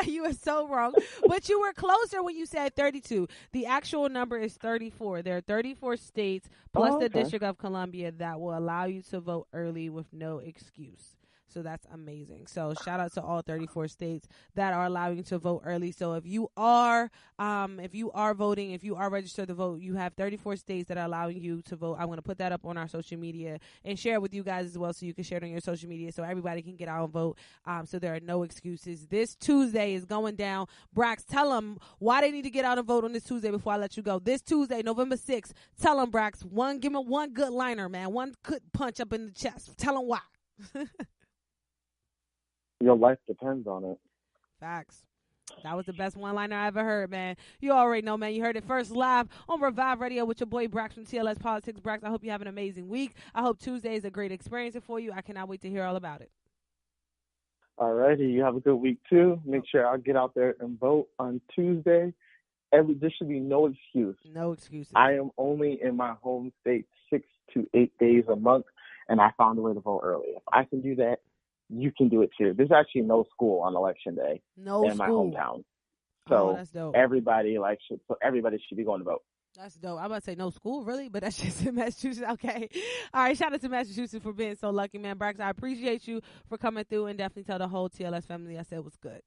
S2: You were so wrong. But you were closer when you said 32. The actual number is 34. There are 34 states plus the District of Columbia that will allow you to vote early with no excuse. So that's amazing. So shout out to all 34 states that are allowing you to vote early. So if you are voting, if you are registered to vote, you have 34 states that are allowing you to vote. I'm going to put that up on our social media and share it with you guys as well, so you can share it on your social media so everybody can get out and vote. So there are no excuses. This Tuesday is going down. Brax, tell them why they need to get out and vote on this Tuesday before I let you go. This Tuesday, November 6th, tell them, Brax, give me one good liner, man. One good punch up in the chest. Tell them why.
S8: Your life depends on it.
S2: Facts. That was the best one-liner I ever heard, man. You already know, man. You heard it first live on Revive Radio with your boy Brax from TLS Politics. Brax, I hope you have an amazing week. I hope Tuesday is a great experience for you. I cannot wait to hear all about it.
S8: All righty. You have a good week, too. Make sure I'll get out there and vote on Tuesday. There should be no excuse.
S2: No excuses.
S8: I am only in my home state 6 to 8 days a month, and I found a way to vote early. If I can do that, you can do it too. There's actually no school on election day in my hometown. So
S2: that's dope.
S8: everybody should be going to vote.
S2: That's dope. I'm about to say no school, really, but that's just in Massachusetts. Okay. All right. Shout out to Massachusetts for being so lucky, man. Brax, I appreciate you for coming through, and definitely tell the whole TLS family I said it was good.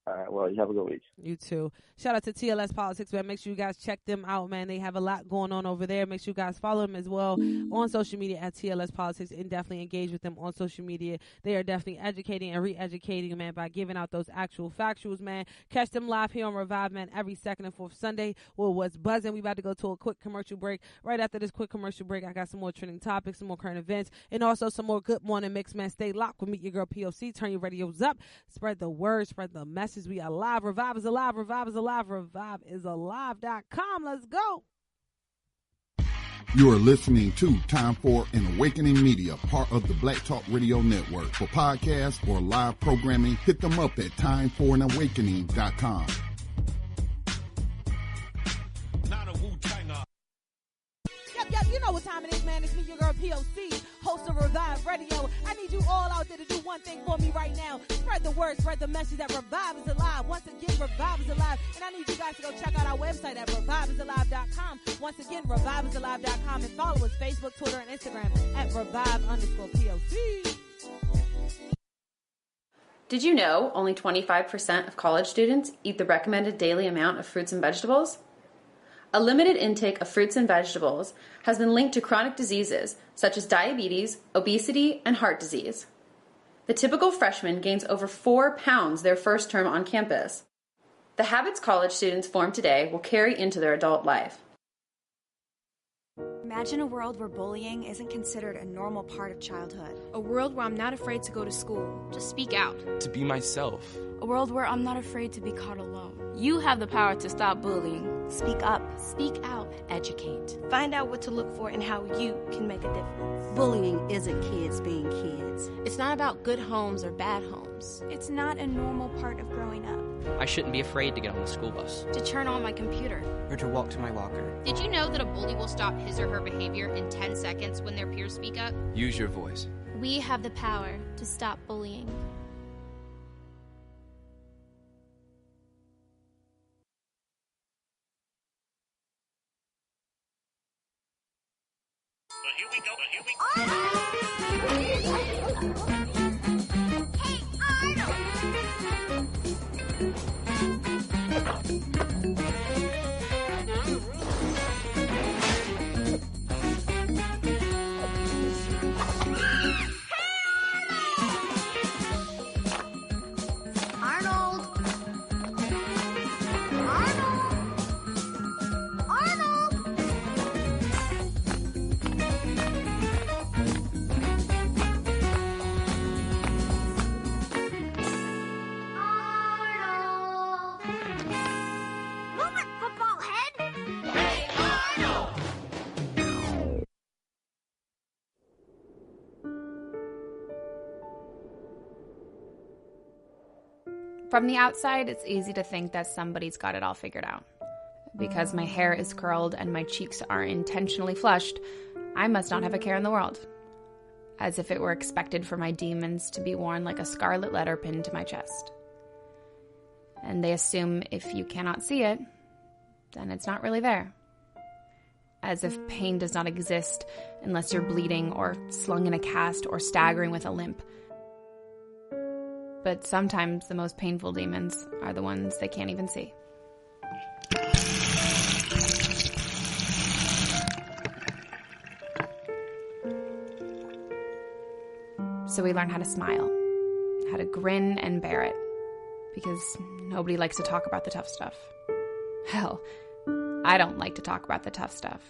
S8: All right. Well, you have a good week.
S2: You too. Shout out to TLS Politics, man. Make sure you guys check them out, man. They have a lot going on over there. Make sure you guys follow them as well on social media at TLS Politics, and definitely engage with them on social media. They are definitely educating and re-educating, man, by giving out those actual factuals, man. Catch them live here on Revive, man, every second and fourth Sunday. Well, what's buzzing? We about to go to a quick commercial break. Right after this quick commercial break, I got some more trending topics, some more current events, and also some more Good Morning Mix, man. Stay locked with Meet Your Girl P.O.C. Turn your radios up. Spread the word. Spread the message. We are live. Revive is alive. Revive is alive. ReviveIsAlive.com. Let's go.
S11: You are listening to Time for an Awakening Media, part of the Black Talk Radio Network. For podcasts or live programming, hit them up at timeforanawakening.com.
S2: Yep, you know what time it is, man. It's me, your girl P.O.C., host of Revive Radio. I need you all out there to do one thing for me right now. Spread the word, spread the message that Revive is alive. Once again, Revive is alive. And I need you guys to go check out our website at reviveisalive.com. Once again, reviveisalive.com, and follow us Facebook, Twitter, and Instagram at Revive_POC.
S12: Did you know only 25% of college students eat the recommended daily amount of fruits and vegetables? A limited intake of fruits and vegetables has been linked to chronic diseases such as diabetes, obesity, and heart disease. The typical freshman gains over 4 pounds their first term on campus. The habits college students form today will carry into their adult life.
S13: Imagine a world where bullying isn't considered a normal part of childhood.
S14: A world where I'm not afraid to go to school, to speak out,
S15: to be myself.
S14: A world where I'm not afraid to be caught alone.
S16: You have the power to stop bullying.
S13: Speak up.
S16: Speak out. Educate.
S17: Find out what to look for and how you can make a difference.
S18: Bullying isn't kids being kids.
S15: kids.
S16: It's not about good homes or bad homes.
S13: It's not a normal part of growing up.
S17: I shouldn't be afraid to get on the school bus.
S16: To turn on my computer.
S17: Or to walk to my locker.
S18: Did you know that a bully will stop his or her behavior in 10 seconds when their peers speak up?
S17: Use your voice.
S31: We have the power to stop bullying.
S19: But here we go.
S6: Hey, Arnold!
S12: From the outside, it's easy to think that somebody's got it all figured out. Because my hair is curled and my cheeks are intentionally flushed, I must not have a care in the world. As if it were expected for my demons to be worn like a scarlet letter pinned to my chest. And they assume if you cannot see it, then it's not really there. As if pain does not exist unless you're bleeding or slung in a cast or staggering with a limp. But sometimes the most painful demons are the ones they can't even see. So we learn how to smile, how to grin and bear it, because nobody likes to talk about the tough stuff. Hell, I don't like to talk about the tough stuff.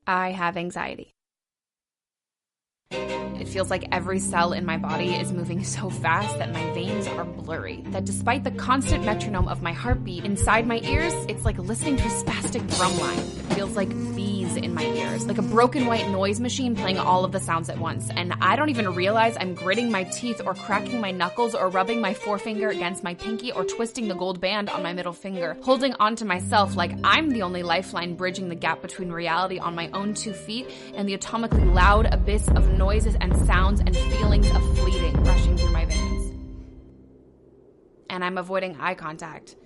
S12: I have anxiety. It feels like every cell in my body is moving so fast that my veins are blurry. That despite the constant metronome of my heartbeat inside my ears, it's like listening to a spastic drumline. It feels like bees in my ears, like a broken white noise machine playing all of the sounds at once. And I don't even realize I'm gritting my teeth or cracking my knuckles or rubbing my forefinger against my pinky or twisting the gold band on my middle finger, holding onto myself like I'm the only lifeline bridging the gap between reality on my own 2 feet and the atomically loud abyss of noises and sounds and feelings of fleeting rushing through my veins. And I'm avoiding eye contact.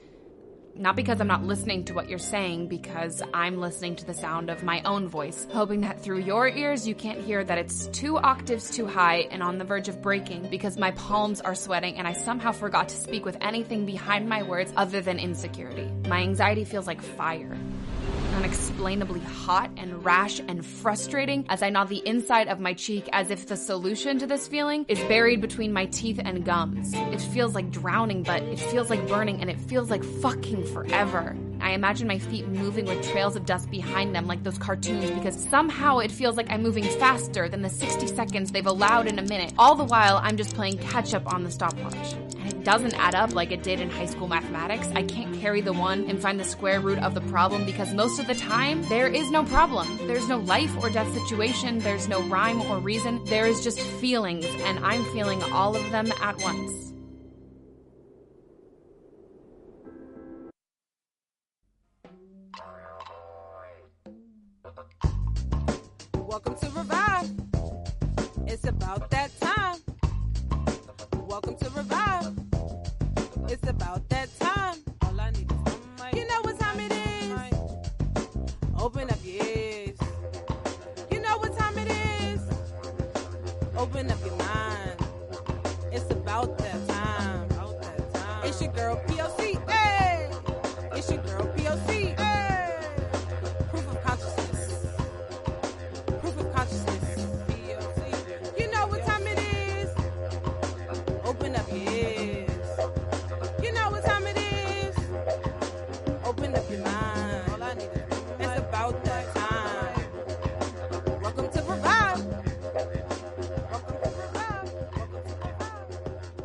S12: Not because I'm not listening to what you're saying, because I'm listening to the sound of my own voice, hoping that through your ears you can't hear that it's 2 octaves too high and on the verge of breaking because my palms are sweating and I somehow forgot to speak with anything behind my words other than insecurity. My anxiety feels like fire. Unexplainably hot and rash and frustrating as I gnaw the inside of my cheek as if the solution to this feeling is buried between my teeth and gums. It feels like drowning, but it feels like burning, and it feels like fucking forever. I imagine my feet moving with trails of dust behind them like those cartoons because somehow it feels like I'm moving faster than the 60 seconds they've allowed in a minute. All the while, I'm just playing catch-up on the stopwatch. And it doesn't add up like it did in high school mathematics. I can't carry the 1 and find the square root of the problem because most of the time, there is no problem. There's no life or death situation. There's no rhyme or reason. There is just feelings, and I'm feeling all of them at once.
S2: Welcome to Revive. It's about that time. Welcome to Revive. It's about that time. All I need is one mic. You know what time it is. Open up your ears. You know what time it is. Open up your mind. It's about that time. It's your girl P.O.C. Hey! It's your girl P.O.C. Hey! Proof of consciousness. Proof of consciousness. P.O.C. You know what time it is. Open up your ears.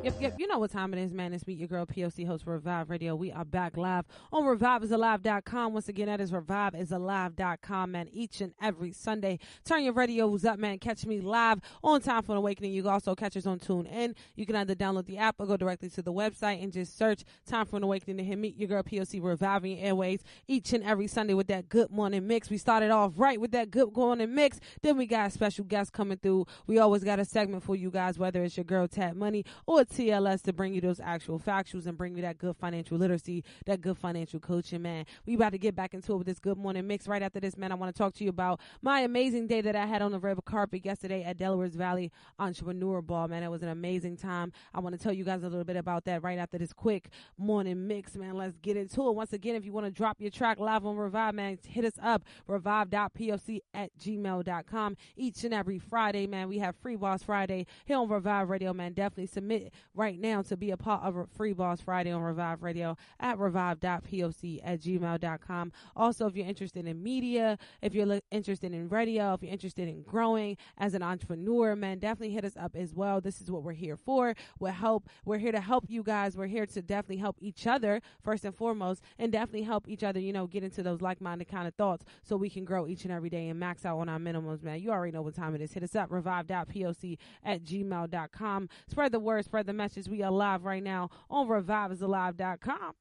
S2: Yep. You know what time it is, man. It's Meet Your Girl, P.O.C, host for Revive Radio. We are back live on reviveisalive.com. Once again, that is reviveisalive.com, man. Each and every Sunday, turn your radios up, man. Catch me live on Time for an Awakening. You can also catch us on TuneIn. You can either download the app or go directly to the website and just search Time for an Awakening to hit Meet Your Girl, P.O.C, reviving your airways each and every Sunday with that good morning mix. We started off right with that good morning mix. Then we got special guests coming through. We always got a segment for you guys, whether it's your girl Tat Money or TLS, to bring you those actual factuals and bring you that good financial literacy, that good financial coaching, man. We about to get back into it with this good morning mix. Right after this, man, I want to talk to you about my amazing day that I had on the red carpet yesterday at Delaware's Valley Entrepreneur Ball, man. It was an amazing time. I want to tell you guys a little bit about that right after this quick morning mix, man. Let's get into it. Once again, if you want to drop your track live on Revive, man, hit us up, revive.poc@gmail.com. Each and every Friday, man, we have Free Boss Friday here on Revive Radio, man. Definitely submit right now to be a part of a Free Boss Friday on Revive Radio at revive.poc@gmail.com. Also, if you're interested in media, if you're interested in radio, if you're interested in growing as an entrepreneur, man, definitely hit us up as well. This is what we're here for. We're here to help you guys. We're here to definitely help each other first and foremost, and definitely help each other, get into those like-minded kind of thoughts so we can grow each and every day and max out on our minimums, man. You already know what time it is. Hit us up, revive.poc@gmail.com. Spread the word, spread the message. We are live right now on reviveisalive.com.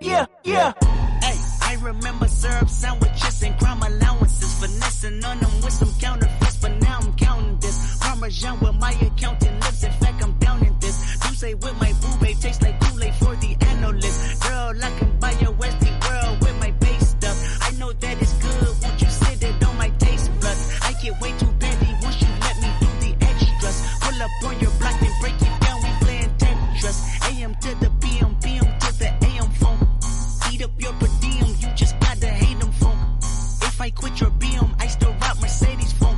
S15: Yeah. Hey, I remember syrup sandwiches and crime allowances, finessing on them with some counterfeits, but now I'm counting this. Parmesan with my accountant lips, in fact I'm down in this. You say with my boo babe, tastes like Kool-Aid for the analyst. Girl, I can buy your Westie world with my base stuff. I know that it's good, won't you sit it on my taste buds? I get way too petty once you let me do the extras. Pull up on your block and break it down, we playing Tetris. AM to the PM, PM to the AM phone. Eat up your per diem, you just gotta hate them phone. If I quit your BM, I still rock Mercedes phone.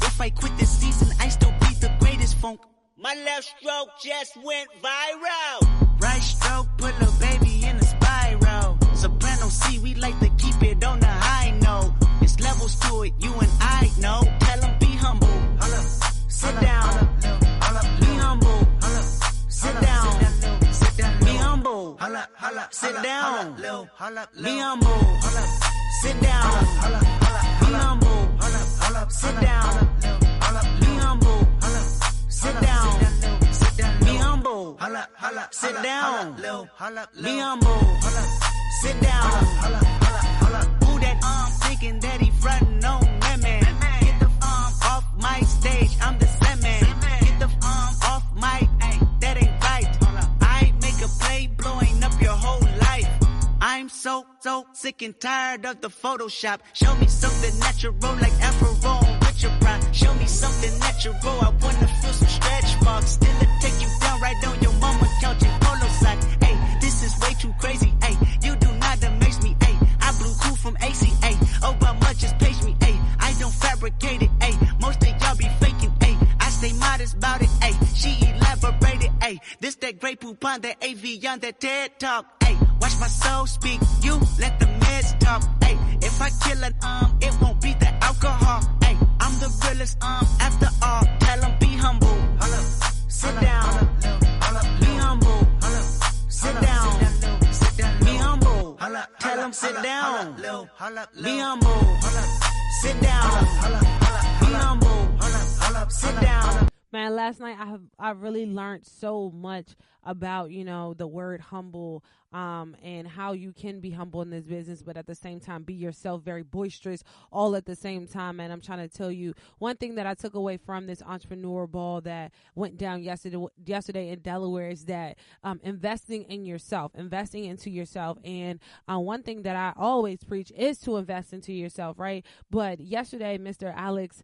S15: If I quit this season, I still be the greatest funk. My left stroke just went viral. Right stroke put a baby in a spiral. Soprano C, we like to keep it on the high note. It's levels to it, you and I know. Tell them be humble. Sit down. Be humble. Sit down. Be humble. Sit down. Be humble. Sit down. Be humble. Sit down. Be humble. Sit down. Be humble. Sit down. Be humble. Sit down. Who that thinking that he frontin' on women? Get the off my stage, I'm the same man. Get the off my, that ain't right. I make a play blowing up your whole life. I'm so sick and tired of the Photoshop. Show me something natural like Afro with your pride. Show me something natural, I wanna feel some stretch marks. Still take you down right on your mama couch in polo socks. Hey, this is way too crazy. Hey, you do not amaze me. Hey, I blew cool from ACA. Obama just page me. Hey, I don't fabricate it. Hey, most of y'all be faking. Hey, I stay modest about it. Hey, she elaborated. Hey, this that great poop on that AV on that TED talk. Hey, watch my soul speak. You let the meds talk. Hey, if I kill an it won't be the alcohol. Hey, I'm the realest after all. Tell them be humble. Sit down. Be humble. Sit down. Be humble. Tell them sit down. Be humble. Sit down. Be humble. Sit down.
S2: Man, last night I really learned so much about, the word humble, and how you can be humble in this business, but at the same time be yourself, very boisterous, all at the same time. And I'm trying to tell you one thing that I took away from this entrepreneur ball that went down yesterday in Delaware is that investing into yourself. And one thing that I always preach is to invest into yourself, right? But yesterday, Mr. Alex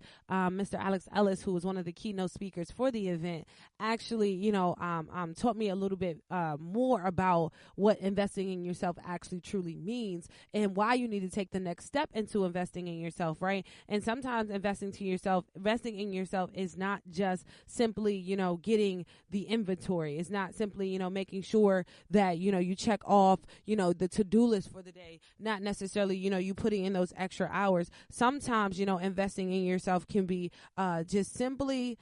S2: Ellis, who was one of the keynote speakers for the event, actually, taught me a little bit more about what investing in yourself actually truly means and why you need to take the next step into investing in yourself, right? And sometimes investing in yourself is not just simply, getting the inventory. It's not simply, making sure that, you check off, the to-do list for the day, not necessarily, you putting in those extra hours. Sometimes, investing in yourself can be just simply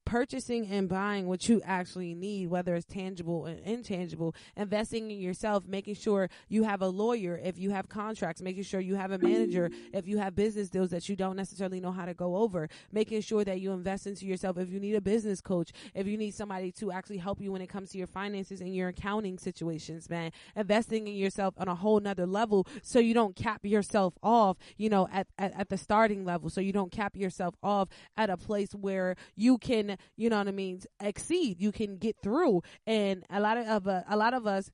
S2: purchasing and buying what you actually need, whether it's tangible and intangible, investing in yourself, making sure you have a lawyer if you have contracts, making sure you have a manager if you have business deals that you don't necessarily know how to go over, making sure that you invest into yourself if you need a business coach, if you need somebody to actually help you when it comes to your finances and your accounting situations, man. Investing in yourself on a whole nother level so you don't cap yourself off, at the starting level, so you don't cap yourself off at a place where you can, exceed, you can get through. And a lot of us,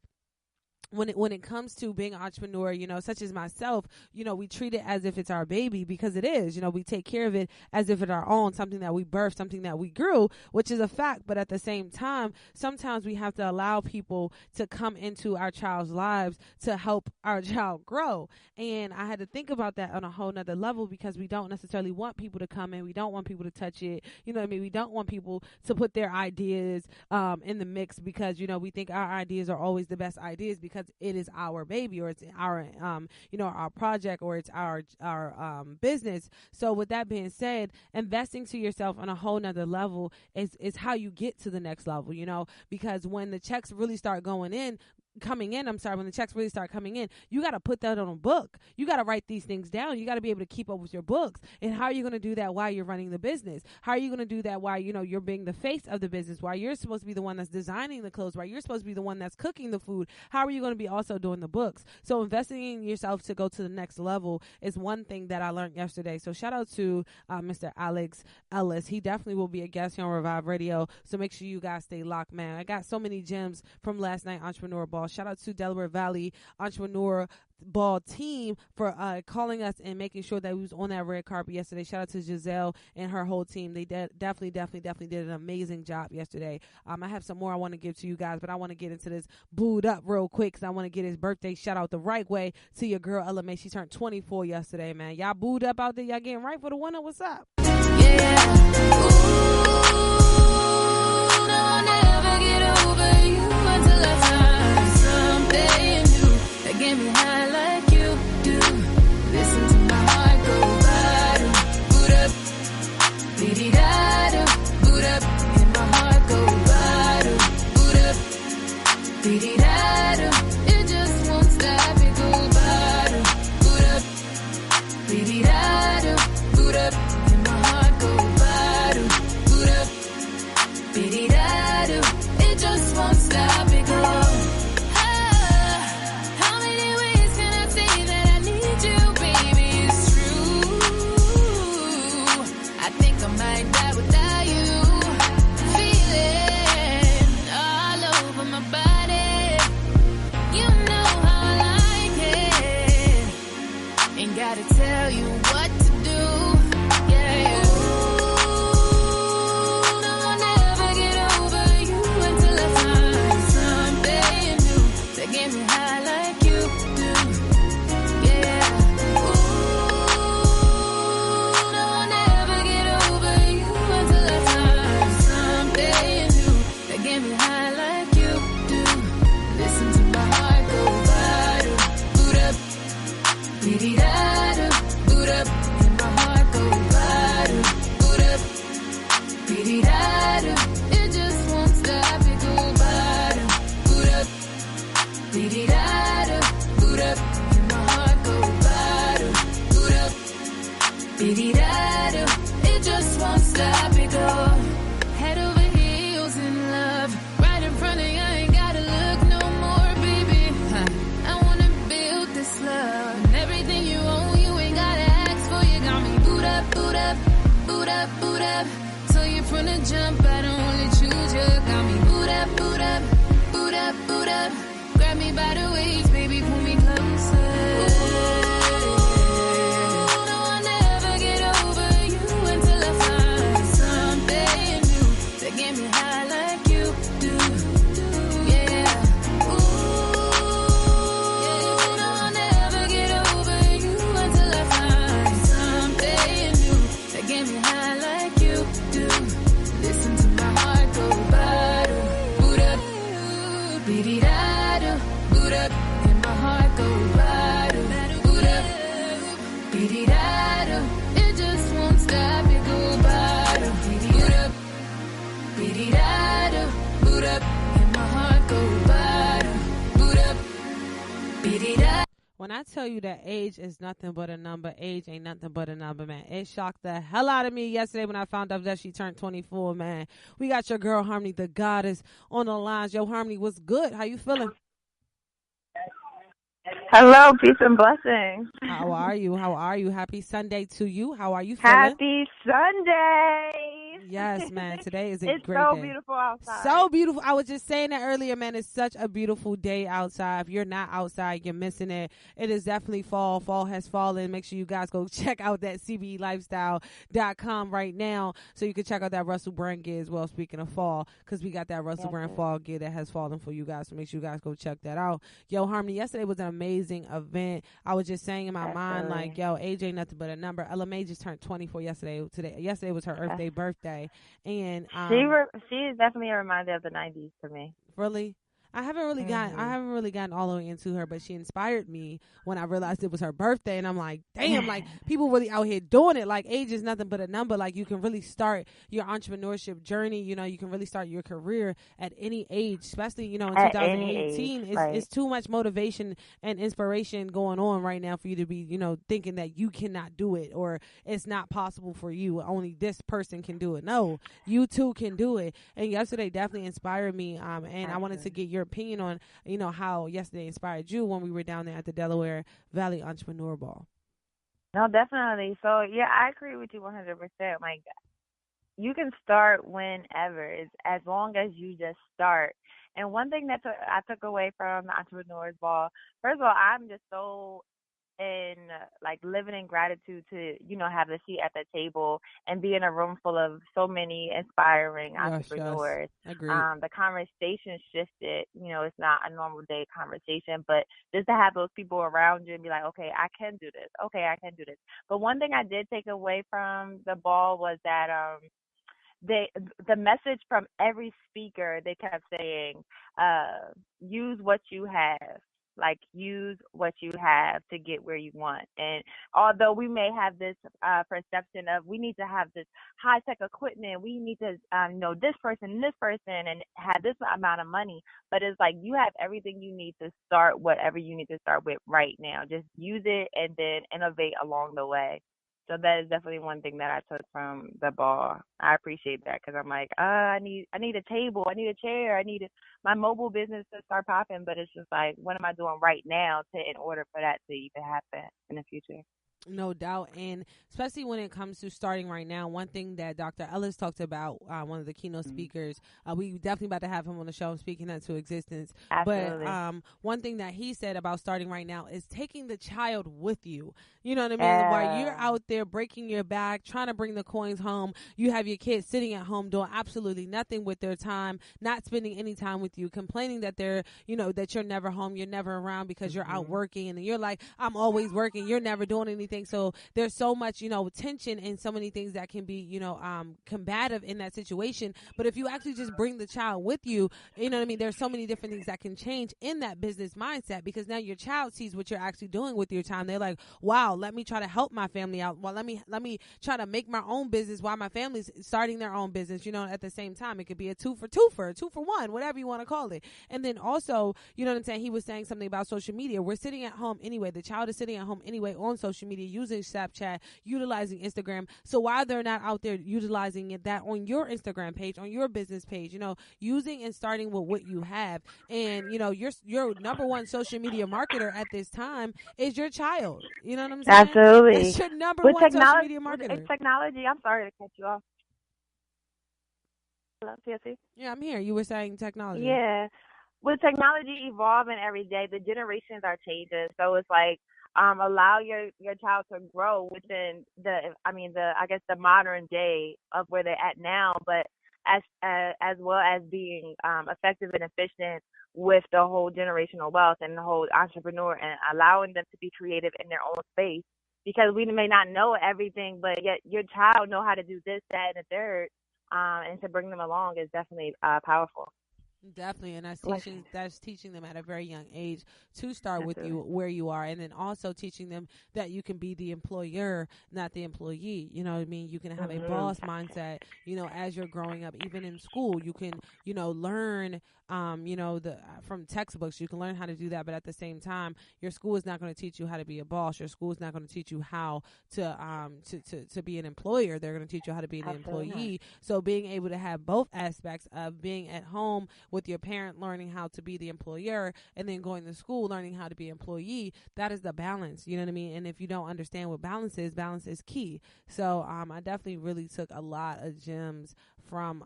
S2: when it comes to being an entrepreneur, such as myself, we treat it as if it's our baby, because it is. We take care of it as if it's our own, something that we birthed, something that we grew, which is a fact. But at the same time, sometimes we have to allow people to come into our child's lives to help our child grow. And I had to think about that on a whole nother level, because we don't necessarily want people to come in. We don't want people to touch it. We don't want people to put their ideas in the mix, because, we think our ideas are always the best ideas, because it is our baby, or it's our our project, or it's our business. So with that being said, investing to yourself on a whole nother level is how you get to the next level, because when the checks really start when the checks really start coming in, you got to put that on a book. You got to write these things down. You got to be able to keep up with your books. And how are you going to do that while you're running the business? How are you going to do that while, you're being the face of the business, while you're supposed to be the one that's designing the clothes, while you're supposed to be the one that's cooking the food? How are you going to be also doing the books? So investing in yourself to go to the next level is one thing that I learned yesterday. So shout out to Mr. Alex Ellis. He definitely will be a guest here on Revive Radio. So make sure you guys stay locked, man. I got so many gems from last night, Entrepreneur Ball. Shout out to Delaware Valley Entrepreneur Ball team for calling us and making sure that we was on that red carpet yesterday. Shout out to Giselle and her whole team. They definitely did an amazing job yesterday. I have some more I want to give to you guys, but I want to get into this booed up real quick, because I want to get his birthday shout out the right way to your girl Ella May. She turned 24 yesterday, man. Y'all booed up out there. Y'all getting right for the winner. What's up?
S20: Get me high like you do. Listen to my heart go bottom. Boot up, dee-dee-da-do. Boot up, and my heart go bottom. Boot up, dee-dee-da-do. It just won't stop, it go bottom. Boot up, dee-dee-da-do. Boot up, and my heart go bottom. Boot up, dee-dee-da-do. It just won't stop, it go. Tell you what to do, yeah. Ooh, no, I'll never get over you until I find something new that get me high like you do, yeah. Ooh, no, I'll never get over you until I find something new that get me high like you do. Listen to my heart go bottom, boot up, dee-dee-da. Boot up, and my heart go bottom. Boot up, dee-dee-da-do. It just won't stop, it go bottom. Boot up, dee-dee-da-do. Boot up, and my heart go bottom. Boot up, dee-dee-da-do. It just won't stop, it go. Head over heels in love, right in front of you, I ain't gotta look no more, baby. I wanna build this love, and everything you own. Boot up, boot up, boot up. So you're from the jump, I don't only choose you. Got me boot up, boot up, boot up, boot up. Grab me by the waist, baby, pull me closer. Ooh, no, I'll never get over you until I find something new that get me high like you do, yeah. Ooh, no, I'll never get over you until I find something that get me high like you do. Listen to my heart go bottom. Boot up, dee-dee-da-do. Boot up, and my heart go bottom. Boot up, dee-dee-da-do. It just won't stop, it go bottom. Boot up,
S2: When I tell you that age is nothing but a number, age ain't nothing but a number, man. It shocked the hell out of me yesterday when I found out that she turned 24, man. We got your girl Harmony, the goddess, on the lines. Yo, Harmony, what's good? How you feeling?
S1: Hello, peace and blessings.
S2: How are you? How are you? Happy Sunday to you. How are you feeling?
S1: Happy Sunday.
S2: Yes, man. Today is a
S1: it's
S2: great
S1: so
S2: day.
S1: beautiful outside.
S2: So beautiful. I was just saying that earlier, man. It's such a beautiful day outside. If you're not outside, you're missing it. It is definitely fall. Fall has fallen. Make sure you guys go check out that cbelifestyle.com right now so you can check out that Russell Brand gear as well, speaking of fall, because we got that Russell Brand fall gear that has fallen for you guys. So make sure you guys go check that out. Yo, Harmony, yesterday was an amazing event. I was just saying in my mind, like, yo, age ain't nothing but a number. LMA just turned 24 yesterday. Yesterday was her Earth Day birthday. And
S1: she is definitely a reminder of the 90s to me.
S2: Really? I haven't really gotten all the way into her, but she inspired me when I realized it was her birthday, and I'm like, damn, like people really out here doing it. Like age is nothing but a number. Like you can really start your entrepreneurship journey. You know, you can really start your career at any age, especially in 2018. It's too much motivation and inspiration going on right now for you to be thinking that you cannot do it or it's not possible for you. Only this person can do it. No, you too can do it. And yesterday definitely inspired me. And I wanted to get your opinion on how yesterday inspired you when we were down there at the Delaware Valley Entrepreneur Ball.
S1: No, definitely. So yeah, I agree with you 100%. Like you can start whenever, as long as you just start. And one thing that I took away from the Entrepreneurs Ball, first of all, I'm just so living in gratitude to have a seat at the table and be in a room full of so many inspiring entrepreneurs.
S2: Agreed.
S1: The conversation shifted. It's not a normal day conversation, but just to have those people around you and be like, okay, I can do this. Okay, I can do this. But one thing I did take away from the ball was that the message from every speaker, they kept saying, use what you have. Like, use what you have to get where you want. And although we may have this perception of we need to have this high-tech equipment, we need to know this person, and have this amount of money. But it's like you have everything you need to start whatever you need to start with right now. Just use it and then innovate along the way. So that is definitely one thing that I took from the ball. I appreciate that because I'm like, I need a table, I need a chair, I need my mobile business to start popping. But it's just like, what am I doing right now in order for that to even happen in the future?
S2: No doubt. And especially when it comes to starting right now, one thing that Dr. Ellis talked about, one of the keynote speakers, we definitely about to have him on the show speaking that to existence.
S1: Absolutely.
S2: But one thing that he said about starting right now is taking the child with you. You know what I mean? While you're out there breaking your back, trying to bring the coins home, you have your kids sitting at home doing absolutely nothing with their time, not spending any time with you, complaining that they're, that you're never home, you're never around because you're out working. And you're like, I'm always working, you're never doing anything. So there's so much, tension and so many things that can be, combative in that situation. But if you actually just bring the child with you, you know what I mean? There's so many different things that can change in that business mindset because now your child sees what you're actually doing with your time. They're like, wow, let me try to help my family out. Well, let me try to make my own business while my family's starting their own business, at the same time. It could be a two for one, whatever you want to call it. And then also, you know what I'm saying? He was saying something about social media. We're sitting at home anyway. The child is sitting at home anyway on social media, using Snapchat, utilizing Instagram. So why they're not out there utilizing that on your Instagram page, on your business page, using and starting with what you have. And, your number one social media marketer at this time is your child. You know what I'm saying?
S1: Absolutely.
S2: That's your number one social media marketer.
S1: With technology, I'm sorry to cut you off. Hello, P.O.C?
S2: Yeah, I'm here. You were saying technology.
S1: Yeah. With technology evolving every day, the generations are changing. So it's like, allow your child to grow within the modern day of where they're at now, but as well as being effective and efficient with the whole generational wealth and the whole entrepreneur and allowing them to be creative in their own space. Because we may not know everything, but yet your child know how to do this, that, and the third, and to bring them along is definitely powerful.
S2: Definitely, and
S1: Like,
S2: that's teaching them at a very young age to start with
S1: absolutely.
S2: you where you are, and then also teaching them that you can be the employer, not the employee. You know what I mean? You can have a
S1: Mhm.
S2: boss mindset, as you're growing up. Even in school, you can, learn, from textbooks, you can learn how to do that, but at the same time, your school is not going to teach you how to be a boss. Your school is not going to teach you how to be an employer. They're going to teach you how to be an
S1: Absolutely not.
S2: employee. So being able to have both aspects of being at home with your parent, learning how to be the employer, and then going to school learning how to be an employee, that is the balance. You know what I mean? And if you don't understand what balance is key. So I definitely really took a lot of gems from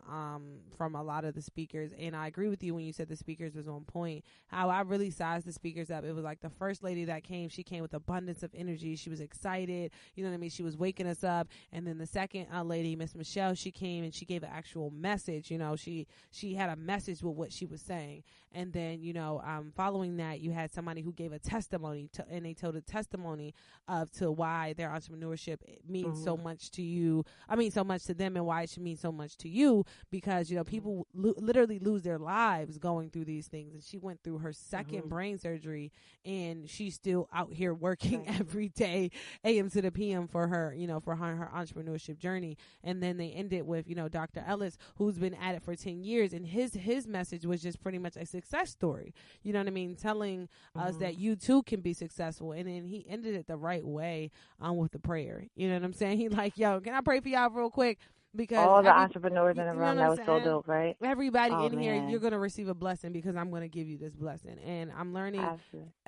S2: a lot of the speakers, and I agree with you when you said the speakers was on point. How I really sized the speakers up, it was like the first lady that came, she came with abundance of energy. She was excited, you know what I mean? She was waking us up. And then the second lady, Miss Michelle, she came and she gave an actual message. She had a message with what she was saying. And then following that, you had somebody who gave a testimony and they told a testimony to why their entrepreneurship means so much to you. I mean, so much to them, and why it should mean so much to you, because people literally lose their lives going through these things. And she went through her second brain surgery, and she's still out here working every day, AM to the PM, for her, for her entrepreneurship journey. And then they ended with, Dr. Ellis, who's been at it for 10 years, and his message was just pretty much a success story. You know what I mean? Telling us that you too can be successful. And then he ended it the right way with the prayer. You know what I'm saying? He like, yo, can I pray for y'all real quick? Because
S1: all the entrepreneurs in the room, that was so
S2: saying?
S1: dope, right?
S2: Everybody in
S1: man.
S2: here, you're going to receive a blessing, because I'm going to give you this blessing. And I'm learning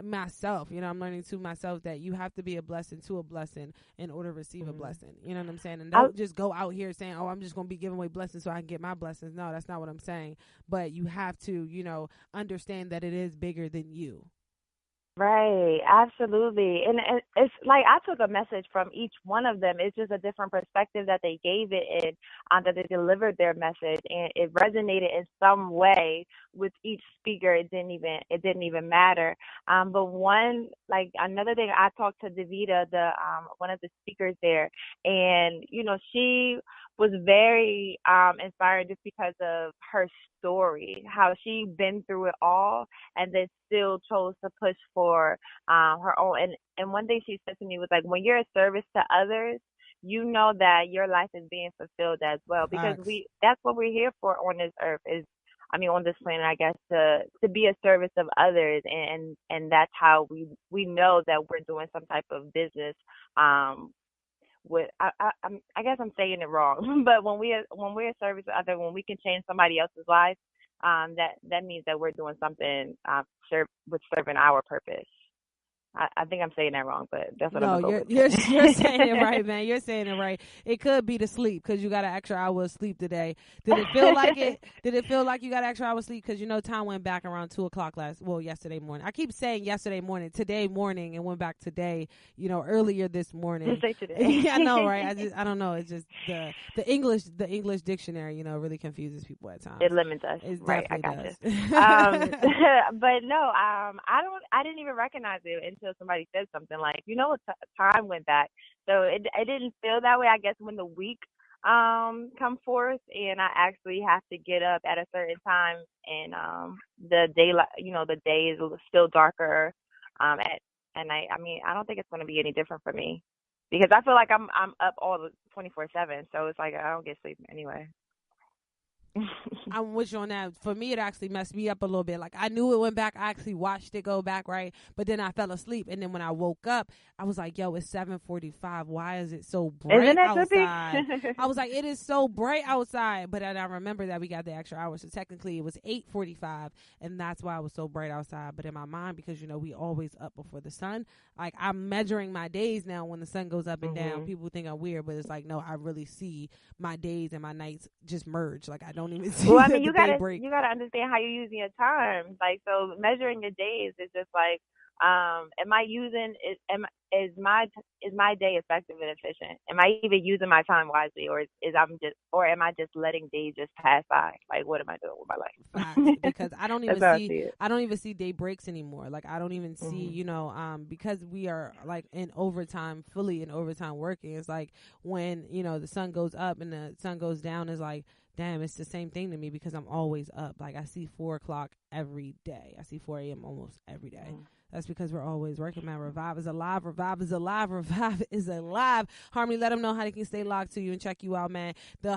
S2: myself, I'm learning to myself that you have to be a blessing to a blessing in order to receive a blessing. You know what I'm saying? And don't just go out here saying, oh, I'm just going to be giving away blessings so I can get my blessings. No, that's not what I'm saying. But you have to, understand that it is bigger than you.
S1: Right, absolutely. And it's like I took a message from each one of them. It's just a different perspective that they gave it, and that they delivered their message, and it resonated in some way with each speaker. It didn't even matter. But another thing, I talked to Davita, the one of the speakers there, and she was very inspired just because of her story, how she been through it all, and then still chose to push for her own. And one thing she said to me was like, when you're a service to others, you know that your life is being fulfilled as well, because that's what we're here for on this earth, on this planet, I guess, to be a service of others, and that's how we know that we're doing some type of business. I guess I'm saying it wrong, but when we're a service to others, when we can change somebody else's life, that means that we're doing something with serving our purpose. I think I'm saying that wrong, but that's what I'm going to go with.
S2: You're saying it right, man. You're saying it right. It could be the sleep, because you got an extra hour of sleep today. Did it feel like it? Did it feel like you got an extra hour of sleep? Because time went back around 2:00 yesterday morning. I keep saying yesterday morning, today morning, and went back today. Earlier this morning.
S1: Just say today.
S2: Yeah, I know, right? I don't know. It's just the English dictionary, really confuses people at times.
S1: It limits us.
S2: It
S1: right, I
S2: definitely
S1: got
S2: does.
S1: you. But no, I didn't even recognize it until somebody said something like, time went back. So it didn't feel that way, I guess, when the week come forth, and I actually have to get up at a certain time, and the daylight, the day is still darker at night. I don't think it's going to be any different for me, because I feel like I'm up all the 24/7, so it's like I don't get sleep anyway.
S2: I'm with you on that. For me, it actually messed me up a little bit. Like, I knew it went back. I actually watched it go back, right? But then I fell asleep. And then when I woke up, I was like, yo, it's 7:45. Why is it so bright outside? I was like, it is so bright outside. But then I remember that we got the extra hour. So technically it was 8:45. And that's why it was so bright outside. But in my mind, because, we always up before the sun, like, I'm measuring my days now when the sun goes up and down. People think I'm weird, but it's like, no, I really see my days and my nights just merge. Like, I don't even see
S1: you gotta understand how you're using your time. Like, so measuring your days is just like, is my day effective and efficient? Am I even using my time wisely, or am I just letting days just pass by? Like, what am I doing with my life?
S2: Facts, because I don't even see day breaks anymore. Like, I don't even see, because we are like fully in overtime working. It's like when, the sun goes up and the sun goes down, is like damn, it's the same thing to me because I'm always up. Like, I see 4 o'clock every day. I see 4 a.m. almost every day. That's because we're always working, man. Revive is alive. Revive is alive. Revive is alive. Harmony, let them know how they can stay locked to you and check you out, man. The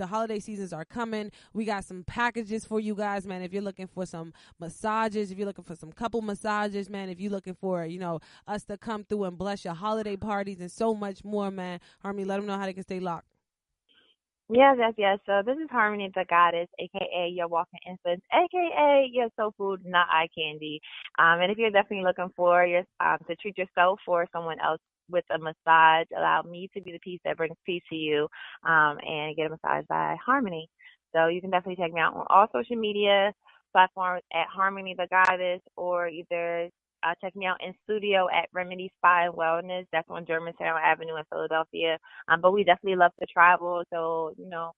S2: holiday seasons are coming. We got some packages for you guys, man. If you're looking for some massages, if you're looking for some couple massages, man, if you're looking for, you know, us to come through and bless your holiday parties and so much more, man. Harmony, let them know how they can stay locked.
S1: Yes. So this is Harmony the Goddess, a.k.a. your walking influence, a.k.a. your soul food, not eye candy. And if you're definitely looking for to treat yourself or someone else with a massage, allow me to be the piece that brings peace to you and get a massage by Harmony. So you can definitely check me out on all social media platforms at Harmony the Goddess, or either check me out in studio at Remedy Spa and Wellness. That's on Germantown Avenue in Philadelphia. But we definitely love to travel, so, you know,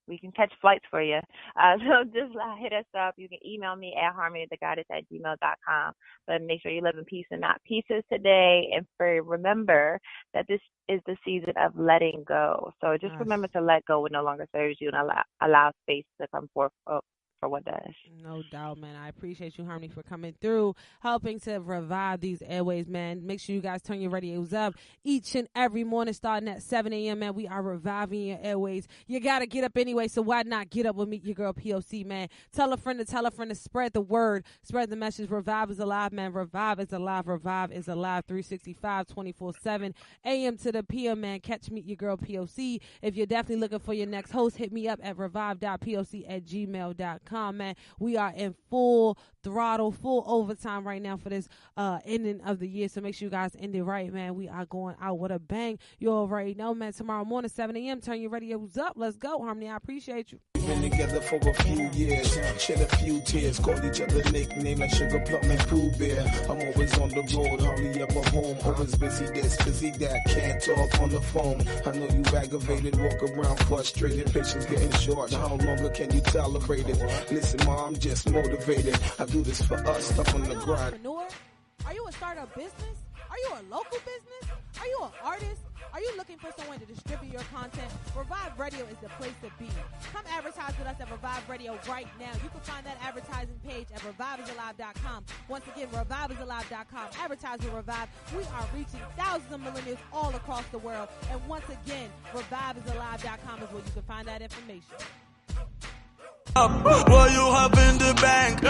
S1: we can catch flights for you. So just hit us up. You can email me at harmonythegoddess@gmail.com. But make sure you live in peace and not pieces today. And remember that this is the season of letting go. So just remember to let go what no longer serves you and allow space to come forth for what does.
S2: No doubt, man. I appreciate you, Harmony, for coming through, helping to revive these airways, man. Make sure you guys turn your radios up each and every morning starting at 7 a.m., man. We are reviving your airways. You got to get up anyway, so why not get up with Meet Your Girl P.O.C., man? Tell a friend to spread the word, spread the message. Revive is alive, man. Revive is alive. Revive is alive 365, 24/7, a.m. to the p.m., man. Catch Meet Your Girl P.O.C. If you're definitely looking for your next host, hit me up at revive.poc@gmail.com. Man, we are in full throttle, full overtime right now for this ending of the year. So make sure you guys end it right, man. We are going out with a bang. You already know, man. Tomorrow morning, 7 a.m. Turn your radios up. Let's go, Harmony. I appreciate you.
S4: Been together for a few years, shed a few tears, called each other nickname like Sugar Plum and Pooh Bear. I'm always on the road, hardly ever home, always busy this, busy that, can't talk on the phone. I know you aggravated, walk around frustrated, patience getting short, how longer can you tolerate it? Listen, Ma, I'm just motivated, I do this for us, stuff on the grind.
S2: Are you a startup business? Are you a local business? Are you an artist? Are you looking for someone to distribute your content? Revive Radio is the place to be. Come advertise with us at Revive Radio right now. You can find that advertising page at reviveisalive.com. Once again, reviveisalive.com. Advertise with Revive. We are reaching thousands of millennials all across the world. And once again, reviveisalive.com is where you can find that information.
S21: What you have in the bank?